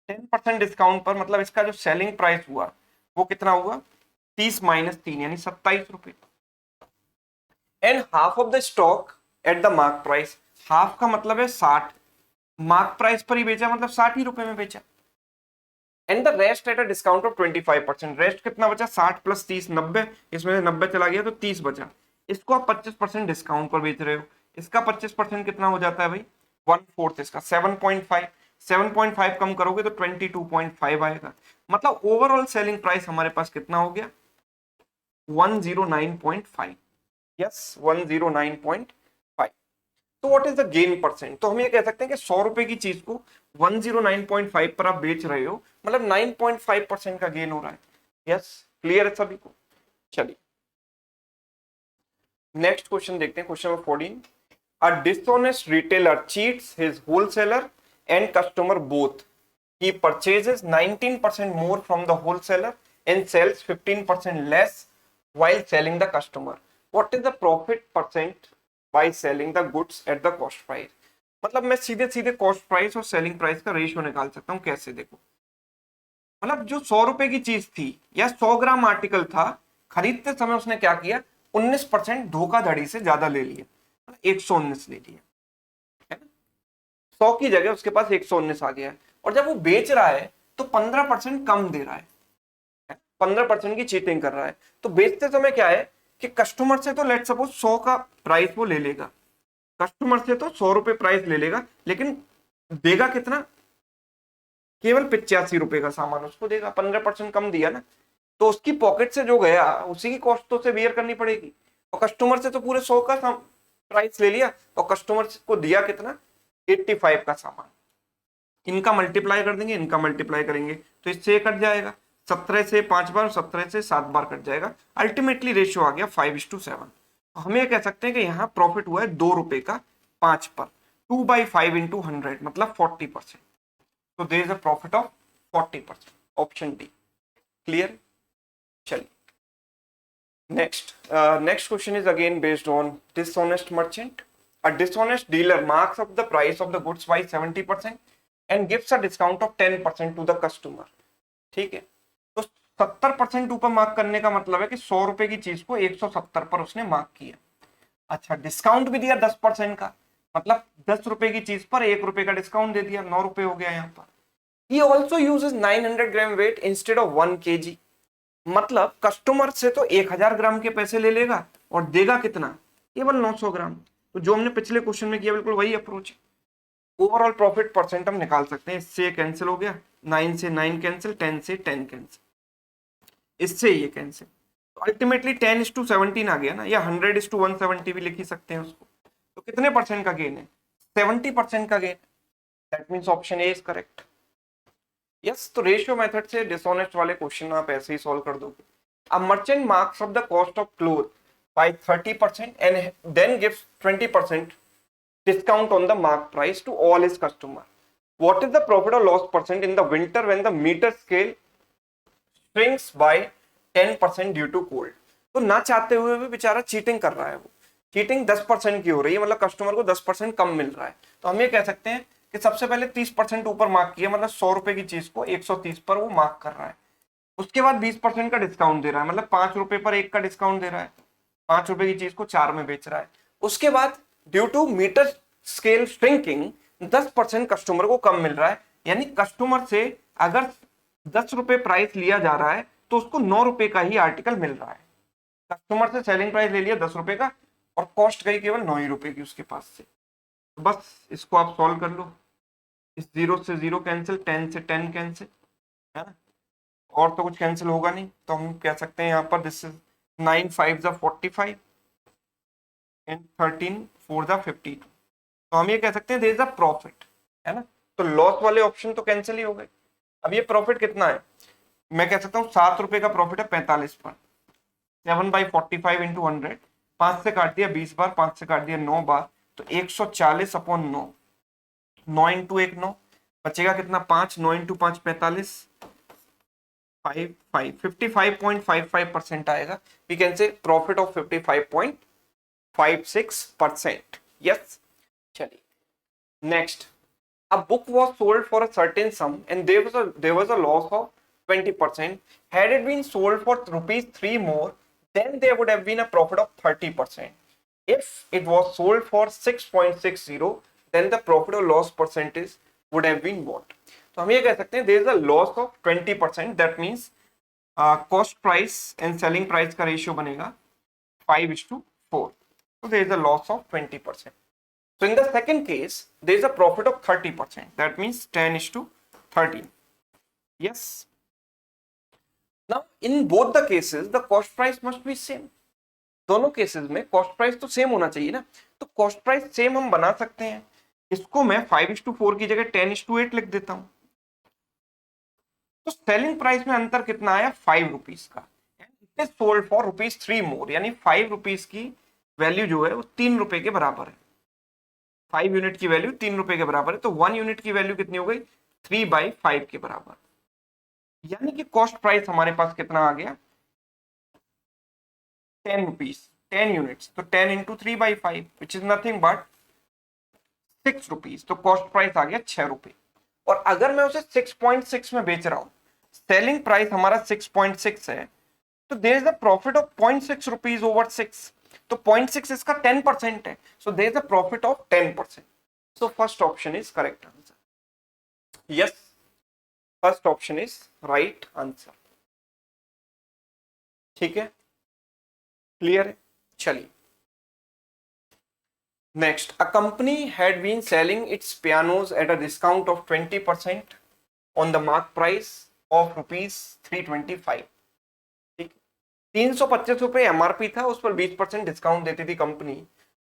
10% डिस्काउंट पर मतलब इसका जो सेलिंग प्राइस हुआ वो कितना हुआ 30 माइनस 3 यानी 27 रुपए. And half of the stock at the mark price. Half का मतलब है 60. मार्क प्राइस पर ही बेचा मतलब 60 ही रुपए में बेचा. And the rest at a discount of 25%. Rest कितना बचा 60 प्लस 30 90. इसमें से 90 चला गया तो 30 बचा. इसको आप 25% डिस्काउंट पर बेच रहे हो. इसका 25% कितना हो जाता है भाई 1/4 इसका 7.5. 7.5 कम करोगे तो 22.5 आएगा. मतलब ओवरऑल सेलिंग प्राइस हमारे पास कितना हो गया 109.5. यस 109.5. तो what is the gain percent? तो हम ये कह सकते हैं कि 100 रुपए की चीज को 109.5 पर आप बेच रहे हो मतलब 9.5% का गेन हो रहा है. यस क्लियर है सभी को. चलिए नेक्स्ट क्वेश्चन देखते हैं. Question number 14. A dishonest retailer cheats his wholesaler and customer both. He purchases 19% more from the wholesaler and sells 15% less while selling the customer. What is the profit percent by selling the goods at the cost price? मतलब मैं सीधे सीधे cost price और selling price का ratio निकाल सकता हूं. कैसे देखो, मतलब जो 100 रुपए की चीज थी या 100 ग्राम आर्टिकल था, खरीदते समय उसने क्या किया 19% धोखाधड़ी से ज्यादा ले लिया, 119 ले लिया, है ना. 100 की जगह उसके पास 119 आ गया है और जब वो बेच रहा है तो 15% कम दे रहा है, 15% की चीटिंग कर रहा है. तो बेचते समय क्या है कि कस्टमर से तो लेट सपोज 100 का प्राइस वो ले लेगा, कस्टमर से तो 100 रुपए प्राइस ले लेगा, लेकिन देगा कितना केवल 85 रुपए का सामान उसको देगा. 15% कम दिया ना, तो उसकी पॉकेट से जो गया उसी की कॉस्ट तो उसे बेयर करनी पड़ेगी. और कस्टमर से तो पूरे 100 का प्राइस ले लिया और कस्टमर को दिया कितना 85 का सामान. इनका मल्टीप्लाई कर देंगे, इनका मल्टीप्लाई करेंगे तो इससे ये कट जाएगा. 17 से 5 बार, 17 से 7 बार कट जाएगा. अल्टीमेटली रेशियो आ गया 5:7. हम ये कह सकते हैं कि यहाँ प्रॉफिट हुआ है 2 रुपए का 5 पर. 2/5 इंटू 100 मतलब 40%. तो there is a profit of 40%. Option D. Clear. चलिए next question is again based on dishonest merchant. A dishonest dealer marks up the price of the goods by 70% and gives a discount of 10% to the customer. ठीक है, तो 70% ऊपर mark करने का मतलब है कि 100 रुपए की चीज को 170 पर उसने मार्क किया. अच्छा, डिस्काउंट भी दिया 10% का, मतलब 10 रुपए की चीज पर 1 रुपए का डिस्काउंट दे दिया, 9 रुपए हो गया यहाँ पर. He also uses 900 gram weight instead of 1 kg. मतलब कस्टमर से तो 1000 ग्राम के पैसे ले लेगा और देगा कितना केवल 900 ग्राम. तो जो हमने पिछले क्वेश्चन में किया बिल्कुल वही अप्रोच है. ओवरऑल प्रॉफिट परसेंट हम निकाल सकते हैं. इससे कैंसिल हो गया, 9 से 9 कैंसिल, 10 से 10 कैंसिल, इससे ये कैंसिल. तो अल्टीमेटली 10:17 आ गया ना, या 100:170 भी लिख ही सकते हैं उसको. तो कितने परसेंट का गेन है 70% का gain. That means option A is correct. Yes, तो रेशियो मेथड से डिसऑनेस्ट वाले क्वेश्चन आप ऐसे ही सॉल्व कर दोगे. A merchant marks of the cost of cloth by 30% and then gives 20% discount on the mark price to all his customer. What is the profit or loss percent in the winter when the meter scale shrinks by 10% due to cold? तो ना चाहते हुए भी बेचारा cheating कर रहा है. वो चीटिंग 10% की हो रही है, मतलब कस्टमर को 10% कम मिल रहा है. तो हम ये कह सकते हैं कि सबसे पहले 30% ऊपर मार्क किया, मतलब 100 रुपए की चीज को 130 पर वो मार्क कर रहा है. उसके बाद 20% का डिस्काउंट दे रहा है, मतलब 5 रुपए पर 1 का डिस्काउंट दे रहा है. 5 रुपए की चीज को 4 में बेच रहा है. उसके बाद due to metre scale shrinking 10% customer को कम मिल रहा है. यानी कस्टमर से अगर ₹10 प्राइस लिया जा रहा है तो उसको ₹9 का ही आर्टिकल मिल रहा है। कस्टमर से सेलिंग प्राइस ले लिया ₹10 का और कॉस्ट गई केवल ₹9 की उसके पास से। तो बस इसको आप सॉल्व कर लो। इस 0 से 0 कैंसिल, 10 से 10 कैंसिल, है ना, और तो कुछ कैंसिल होगा नहीं। तो हम कह सकते हैं यहाँ पर दिस इज 9 5 45 एंड 13 4 52। तो हम ये कह सकते हैं देयर इज अ प्रॉफिट, है ना। तो लॉस वाले ऑप्शन तो कैंसिल ही हो गए। अब ये प्रॉफिट कितना है, मैं कह सकता हूँ ₹7 का प्रॉफिट है 45 पर। 7/45 इंटू 100, 5 से काट दिया 20 बार, 5 से काट दिया 9 बार, तो 140/9, 9 इंटू 1 9, बचेगा कितना 5, 9 इंटू 5 45, 55.55% आएगा। We can say profit of 55.56%। Yes, चलिए next. A book was sold for a certain sum and there was a loss of 20%. Had it been sold for ₹3 more, then there would have been a profit of 30%. If it was sold for 6.60, then the profit or loss percentage would have been what? तो हम ये कह सकते हैं there is a loss of 20%. That means cost price and selling price का ratio बनेगा 5:4. So there is a loss of 20%. So in the second case, there is a profit of 30%. That means 10:13. Yes. Now, in both the cases, the cost price must be same. दोनों cases में cost price तो same होना चाहिए ना। तो cost price same हम बना सकते हैं। इसको मैं 5:4 की जगह 10:8 लिख देता हूं। तो सेलिंग प्राइस में अंतर कितना आया, ₹5 का। इट इज सोल्ड फॉर ₹3 मोर, यानी ₹5 की वैल्यू जो है वो ₹3 के बराबर है। 5 यूनिट की वैल्यू ₹3 के बराबर है, तो 1 यूनिट की वैल्यू कितनी हो गई, 3/5 के बराबर। यानी कि कॉस्ट प्राइस हमारे पास कितना आ गया, ₹10, 10 यूनिट्स, तो 10 into 3/5 which is nothing but ₹6। तो कॉस्ट प्राइस आ गया ₹6। और अगर मैं उसे 6.6 में बेच रहा हूं, सेलिंग प्राइस हमारा 6.6 है, तो there is a profit of ₹0.6 over 6। तो 0.6 इसका 10% है, so there is a profit of 10%। So first option is correct answer. Yes, first option is right answer. ठीक है, क्लियर है। चलिए next. A company had been selling its pianos at a discount of 20% on the mark price of ₹325। ठीक, ₹325 MRP था, उस पर 20% discount देती थी कंपनी।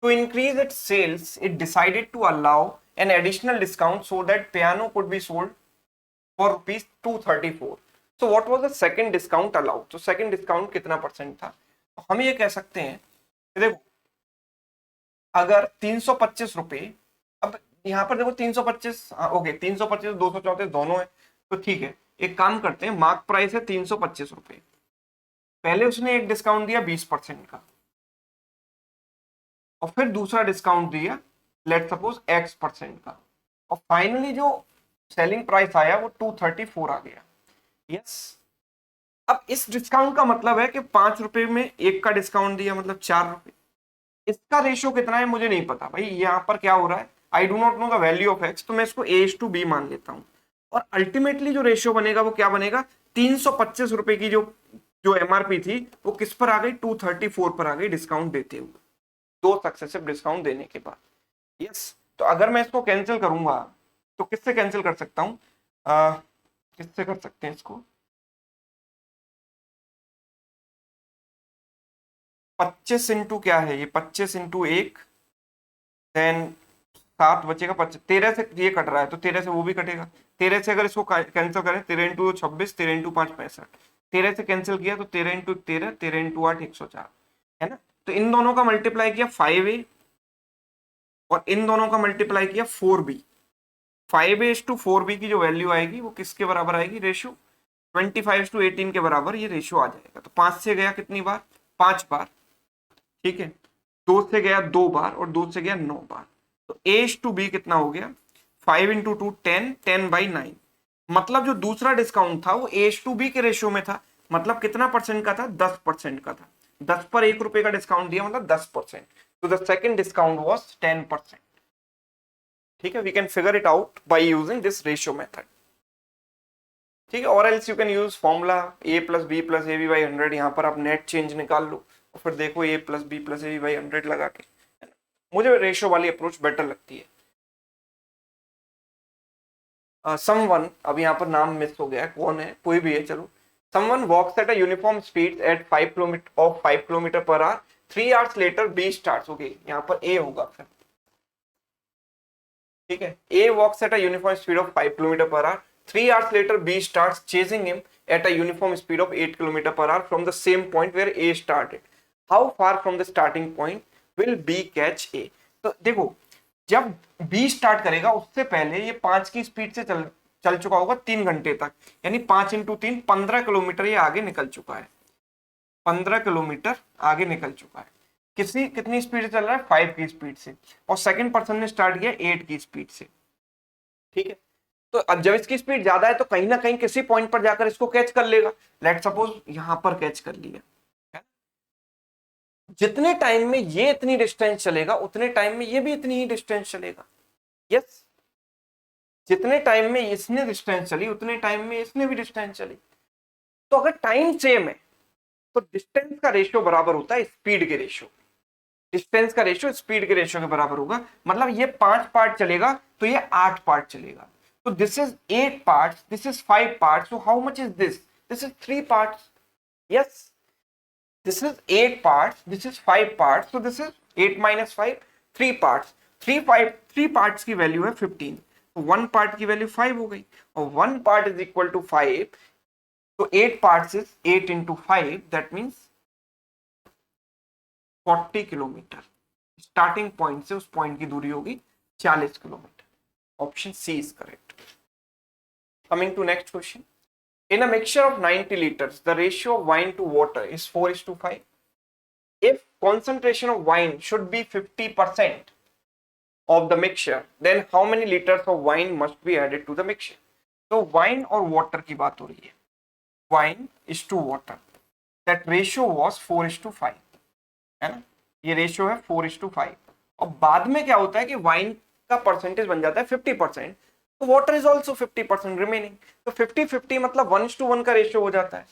To increase its sales, it decided to allow an additional discount so that piano could be sold for ₹234। So what was the second discount allowed. तो second discount कितना percent था। तो हम ये कह सकते हैं, देखो अगर ₹325, अब यहाँ पर देखो 325, ओके 325 234 दोनों है, तो ठीक है। एक काम करते हैं, मार्क प्राइस है ₹325, पहले उसने एक डिस्काउंट दिया 20% का, और फिर दूसरा डिस्काउंट दिया लेट सपोज X% का, और फाइनली जो सेलिंग प्राइस आया वो 234 आ गया। यस, अब इस डिस्काउंट का मतलब है कि ₹5 में एक का डिस्काउंट दिया, मतलब ₹4। इसका रेशियो कितना है मुझे नहीं पता भाई, यहाँ पर क्या हो रहा है, I do not know the value of x, तो मैं इसको A:B मान लेता हूँ। और अल्टीमेटली जो रेशियो बनेगा वो क्या बनेगा, ₹325 की जो जो एमआरपी थी वो किस पर आ गई, 234 पर आ गई, डिस्काउंट देते हुए, दो सक्सेसिव डिस्काउंट देने के बाद। यस, तो अगर मैं इसको कैंसिल करूंगा तो किससे कैंसिल कर सकता हूँ, किससे कर सकते हैं इसको, 25 इंटू क्या है ये, 25 इंटू 1, देन 7 बचेगा, 13 से ये कट रहा है तो 13 से वो भी कटेगा। 13 से अगर इसको कैंसिल करें, 13 इंटू 26, 13 इंटू 5 65, 13 से कैंसिल किया तो 13 इंटू 13, 13 इंटू 8 104, है ना। तो इन दोनों का मल्टीप्लाई किया 5A, और इन दोनों का मल्टीप्लाई किया 4B। 5A:4B की जो वैल्यू आएगी वो किसके बराबर आएगी, रेशियो 25:18 के बराबर ये रेशियो आ जाएगा। तो 5 से गया कितनी बार, 5 बार, ठीक है। 2 से गया 2 बार, और 2 से गया 9 बार। तो A:B कितना हो गया, 5 इंटू 2 10, 10/9। मतलब जो दूसरा डिस्काउंट था वो A:B के रेशियो में था, मतलब कितना परसेंट का था, 10% का था। 10 पर ₹1 का डिस्काउंट दिया, मतलब 10%। तो द सेकेंड डिस्काउंट वॉज 10%। ठीक है, we can figure it out by using this ratio method. ठीक है, और else you can use formula a plus b plus a b by 100। यहाँ पर आप नेट चेंज निकाल लो और फिर देखो a plus b plus a b by 100 लगा के। मुझे रेशियो वाली अप्रोच बेटर लगती है। समवन, अब यहाँ पर नाम मिस हो गया है, कौन है, कोई भी है चलो। Someone walks at a uniform speed at 5 kilometre per hour, 3 hours later B starts. Okay, यहाँ पर ए होगा फिर, ठीक है। A walks at a uniform speed of 5 kilometre per hour, 3 hours later B starts chasing him at a uniform speed of 8 kilometre per hour from the same point where A started. How far from the starting point will B catch a. तो देखो, जब B start करेगा उससे पहले ये 5 की speed से चल चुका होगा 3 घंटे तक, यानी 5 इंटू 3 15 किलोमीटर ये आगे निकल चुका है। 15 किलोमीटर आगे निकल चुका है। कितनी स्पीड से चल रहा है? 5 की स्पीड से। और सेकंड पर्सन ने स्टार्ट किया 8 की स्पीड से, ठीक है। तो अब जब इसकी स्पीड ज्यादा है तो कहीं ना कहीं किसी पॉइंट पर जाकर इसको कैच कर लेगा। लेट सपोज यहां पर कैच कर लिया, जितने टाइम में ये इतनी डिस्टेंस चलेगा उतने टाइम में ये भी इतनी ही डिस्टेंस चलेगा। यस, जितने टाइम में इसने डिस्टेंस चली उतने टाइम में इसने भी डिस्टेंस चली। तो अगर टाइम सेम है तो डिस्टेंस का रेशियो बराबर होता है स्पीड के रेशियो। डिस्टेंस का रेशियो स्पीड के रेशियो के बराबर होगा। मतलब ये 5 पार्ट चलेगा तो ये 8 पार्ट चलेगा। तो this is 8 parts, this is 5 parts, so how much is this? This is 3 parts. Yes, this is 8 parts, this is 5 parts, so this is 8 minus 5, 3 parts। 3 parts की वैल्यू है 15, तो 1 पार्ट की value 5 हो गई, और 1 part is equal to 5, तो 8 parts is 8 into 5, that means 40 kilometre. Starting point से उस पॉइंट की दूरी होगी 40 kilometre. Option C is correct. Coming to next question. In a mixture of 90 liters, the ratio of wine to water is 4:5. If concentration of wine should be 50% of the mixture, then how many liters of wine must be added to the mixture? तो wine और water की बात हो रही है। Wine is to water. That ratio was 4:5, है ना? ये रेशियो है 4:5। और बाद में क्या होता है कि वाइन का परसेंटेज बन जाता है 50%, तो वाटर इज ऑल्सो 50% रिमेनिंग। तो 50-50 मतलब 1:1 का रेशियो हो जाता है।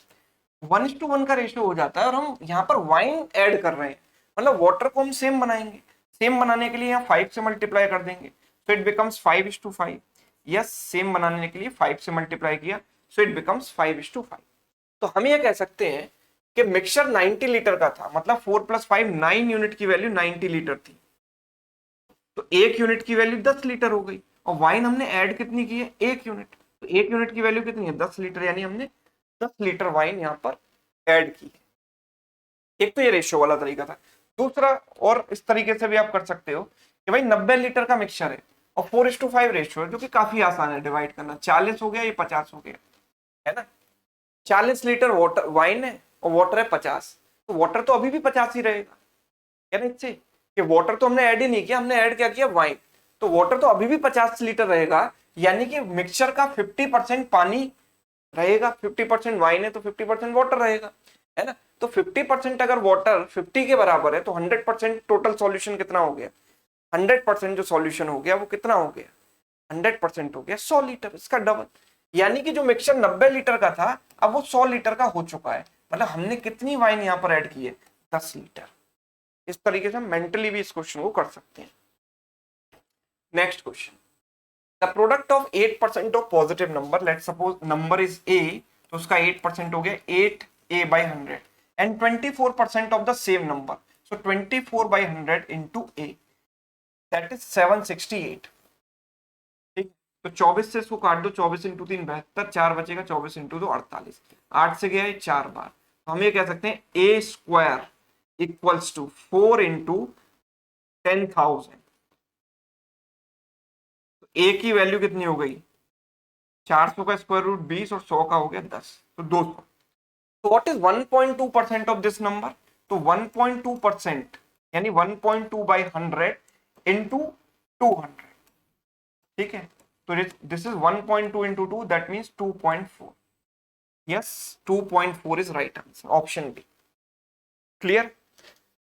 1:1 का रेशियो हो जाता है और हम यहाँ पर वाइन ऐड कर रहे हैं, मतलब वाटर को हम सेम बनाएंगे। सेम बनाने के लिए यहाँ 5 से मल्टीप्लाई कर देंगे, so it becomes 5:5। Yes, same बनाने के लिए 5 से मल्टीप्लाई किया, सो इट बिकम्स 5:5। तो हम ये कह सकते हैं कि मिक्सचर 90 लीटर का था, मतलब 4 + 5 9 यूनिट की वैल्यू 90 लीटर थी, तो 1 यूनिट की वैल्यू 10 लीटर हो गई। और वाइन हमने ऐड कितनी की है? 1 यूनिट, तो 1 यूनिट की वैल्यू कितनी है? 10 लीटर, यानी हमने 10 लीटर वाइन यहाँ पर ऐड की है। एक तो ये रेशियो वाला तरीका था। दूसरा, और इस तरीके से भी आप कर सकते हो कि भाई 90 लीटर का मिक्सचर है और 4:5 रेशियो है, जो कि काफी आसान है डिवाइड करना। 40 हो गया, ये 50 हो गया, है ना। 40 लीटर वाटर वाइन है और वाटर है 50, तो वाटर तो अभी भी 50 ही रहेगा, है ना। इससे कि वाटर तो हमने ऐड ही नहीं किया, हमने ऐड क्या किया? वाइन। तो वाटर तो अभी भी 50 लीटर रहेगा, यानी कि मिक्सचर का 50% पानी रहेगा, 50% वाइन है तो 50% वाटर रहेगा, है ना। तो 50% अगर वाटर 50 के बराबर है तो 100% टोटल सॉल्यूशन कितना हो गया? 100% जो सॉल्यूशन हो गया वो कितना हो गया? 100% हो गया 100 लीटर, इसका डबल। यानी कि जो मिक्सचर 90 लीटर का था अब वो 100 लीटर का हो चुका है। मतलब हमने कितनी वाइन यहाँ पर ऐड की है? 10 लीटर। इस तरीके से हम मेंटली भी इस क्वेश्चन को कर सकते हैं। Next question, the product of 8% of positive number, let suppose number is a, तो उसका 8% हो गया 8a/100, and 24% of the same number, so 24/100 into A, that is 768। ठीक, तो 24 से इसको काट दो, 24 इंटू 3 72, 4 बचेगा, 24 इंटू 2 48, 8 से गया है 4 बार। तो हम ये कह सकते हैं ए स्क्वायर इक्वल्स टू 4 इंटू 10,000। ए की वैल्यू कितनी हो गई? 400 का स्क्वायर रूट 20 और 100 का हो गया 10, तो 200। तो what is 1.2% of this number? तो 1.2% यानी 1.2/100 इंटू 200, ठीक है। तो this is 1.2 into 2, that means 2.4। Yes, 2.4 is right answer, option B. Clear?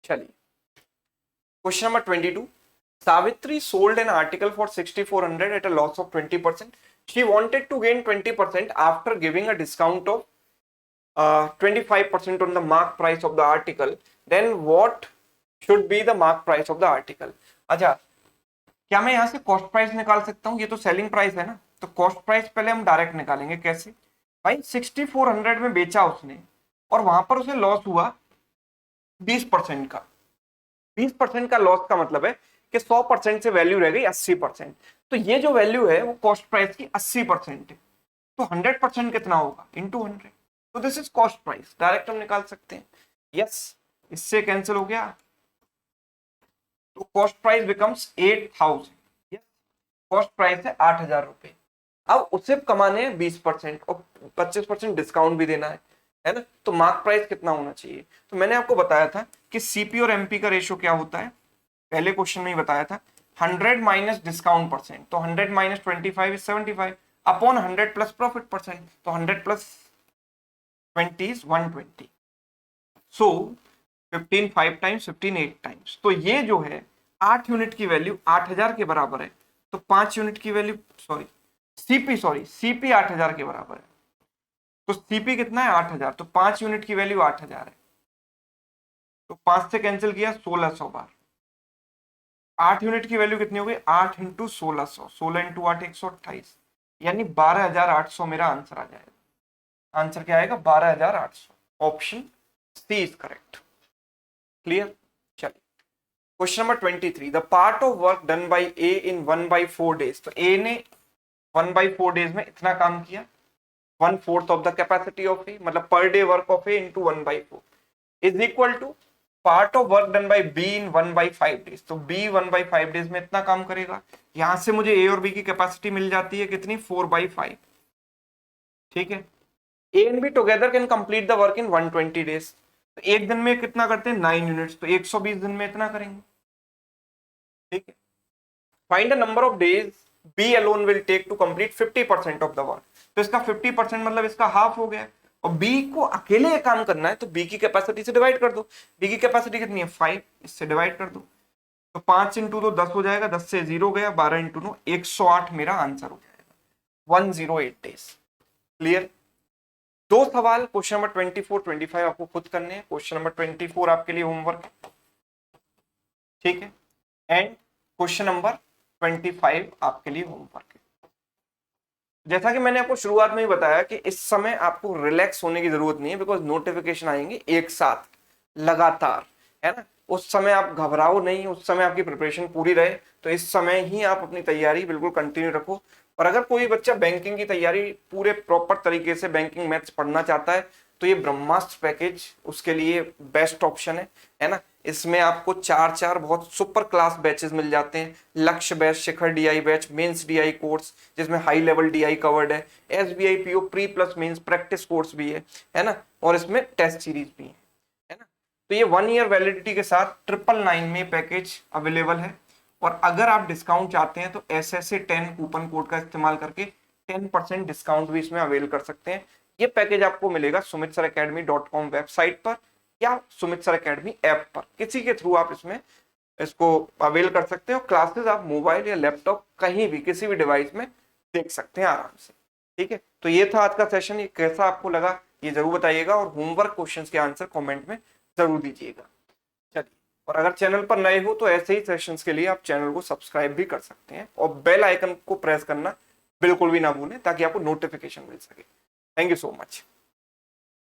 चलिए question number 22। Savitri sold an article for 6400 at a loss of 20%. She wanted to gain 20% after giving a discount of 25% on the mark price of the article. Then what should be the mark price of the article? अच्छा, क्या मैं यहाँ से cost price निकाल सकता हूँ? ये तो सेलिंग प्राइस है ना, तो कॉस्ट प्राइस पहले हम डायरेक्ट निकालेंगे। कैसे भाई? 6400 में बेचा उसने और वहां पर उसे लॉस हुआ 20% का। 20% का लॉस का मतलब है कि 100% से वैल्यू रह गई 80%। तो ये जो वैल्यू है वो कॉस्ट प्राइस की 80% है। तो 100% कितना होगा? इंटू 100। तो this is cost price, direct हम निकाल सकते हैं। यस, इससे कैंसिल हो गया, तो cost price becomes 8000। Cost price है 8000 रुपए। अब उसे कमाने हैं 20% और 25% डिस्काउंट भी देना है ना? तो मार्क प्राइस कितना होना चाहिए? तो मैंने आपको बताया था कि सीपी और एमपी का रेशियो क्या होता है, पहले क्वेश्चन में ही बताया था। 100 माइनस डिस्काउंट परसेंट, तो 100 minus 25 is 75 upon 100 plus profit percent, तो 100 plus 20 is 120। So 15 5 times, 15 8 times. तो ये जो है 8 यूनिट की वैल्यू 8000 के बराबर है। तो 5 यूनिट की वैल्यू सीपी 8000 के बराबर है। तो सीपी कितना है? 8000। तो 5 यूनिट की वैल्यू 8000 है। तो 5 से कैंसिल किया 1600 बार। 8 यूनिट की वैल्यू कितनी हो गई? 8 इंटू 1600, 16 इंटू 8 128, यानी 12800 मेरा आंसर आ जाएगा। आंसर क्या आएगा? 12800। Option C is correct. Clear? चलिए question number 23, the part of work done by A in 1/4 days. तो ए ने 1/4 डेज में इतना काम किया, 1/4 of the capacity of A, मतलब per day work of A into 1/4 is equal to part of work done by B in 1/5 days. तो B 1/5 days में इतना काम करेगा। यहां से मुझे ए और बी की कैपेसिटी मिल जाती है कितनी? 4/5। ठीक है, A and be together can complete the work in 120 days. तो एक दिन में कितना करते हैं? 9 यूनिट्स। तो 120 दिन में इतना करेंगे। ठीक है, find the number of days B alone will take to complete 50% of the work. तो इसका 50% मतलब इसका हाफ हो गया, और बी को अकेले ये काम करना है, तो बी की कैपेसिटी से डिवाइड कर दो। बी की कैपेसिटी कितनी है? 5, इससे डिवाइड कर दो। तो 5 इंटू 2 10 हो जाएगा, 10 से 0 गया, 12 इंटू 9 108 मेरा आंसर हो जाएगा। 108 डेज। क्लियर? दो सवाल क्वेश्चन नंबर 24 25 आपको खुद करने हैं। क्वेश्चन नंबर 24 आपके लिए होमवर्क है, ठीक है, एंड क्वेश्चन नंबर 25 आपके लिए होमवर्क है। जैसा कि मैंने आपको शुरुआत में ही बताया कि इस समय आपको रिलैक्स होने की जरूरत नहीं है, बिकॉज नोटिफिकेशन आएंगे एक साथ लगातार, है ना? उस समय आप घबराओ नहीं, उस समय आपकी प्रिपरेशन पूरी रहे। तो इस समय ही आप अपनी तैयारी बिल्कुल कंटिन्यू रखो। और अगर कोई बच्चा बैंकिंग की तैयारी पूरे प्रॉपर तरीके से बैंकिंग मैथ्स पढ़ना चाहता है, तो ये ब्रह्मास्त्र पैकेज उसके लिए बेस्ट ऑप्शन है ना? इसमें आपको 4 बहुत सुपर क्लास बैचेस मिल जाते हैं। Lakshya batch, Shikhar DI batch, mains DI course जिसमें हाई लेवल डीआई कवर्ड है, SBI PO pre plus mains practice course भी है ना? और इसमें टेस्ट सीरीज भी है ना? तो ये 1 ईयर वैलिडिटी के साथ 999 में पैकेज अवेलेबल है। और अगर आप डिस्काउंट चाहते हैं तो SSA10 कूपन कोड का इस्तेमाल करके 10% डिस्काउंट भी इसमें अवेल कर सकते हैं। ये पैकेज आपको मिलेगा sumitsaracademy.com वेबसाइट पर या सुमित सर एकेडमी ऐप पर, किसी के थ्रू आप इसको अवेल कर सकते हो। क्लासेस आप मोबाइल या लैपटॉप कहीं भी किसी भी डिवाइस में देख सकते हैं आराम से। ठीक है, तो ये था आज का सेशन। ये कैसा आपको लगा ये जरूर बताइएगा, और होमवर्क क्वेश्चंस के आंसर कमेंट में जरूर दीजिएगा। चलिए, और अगर चैनल पर नए हो तो ऐसे ही सेशंस के लिए आप चैनल को सब्सक्राइब भी कर सकते हैं, और बेल आइकन को प्रेस करना बिल्कुल भी ना भूलें ताकि आपको नोटिफिकेशन मिल सके। Thank you so much.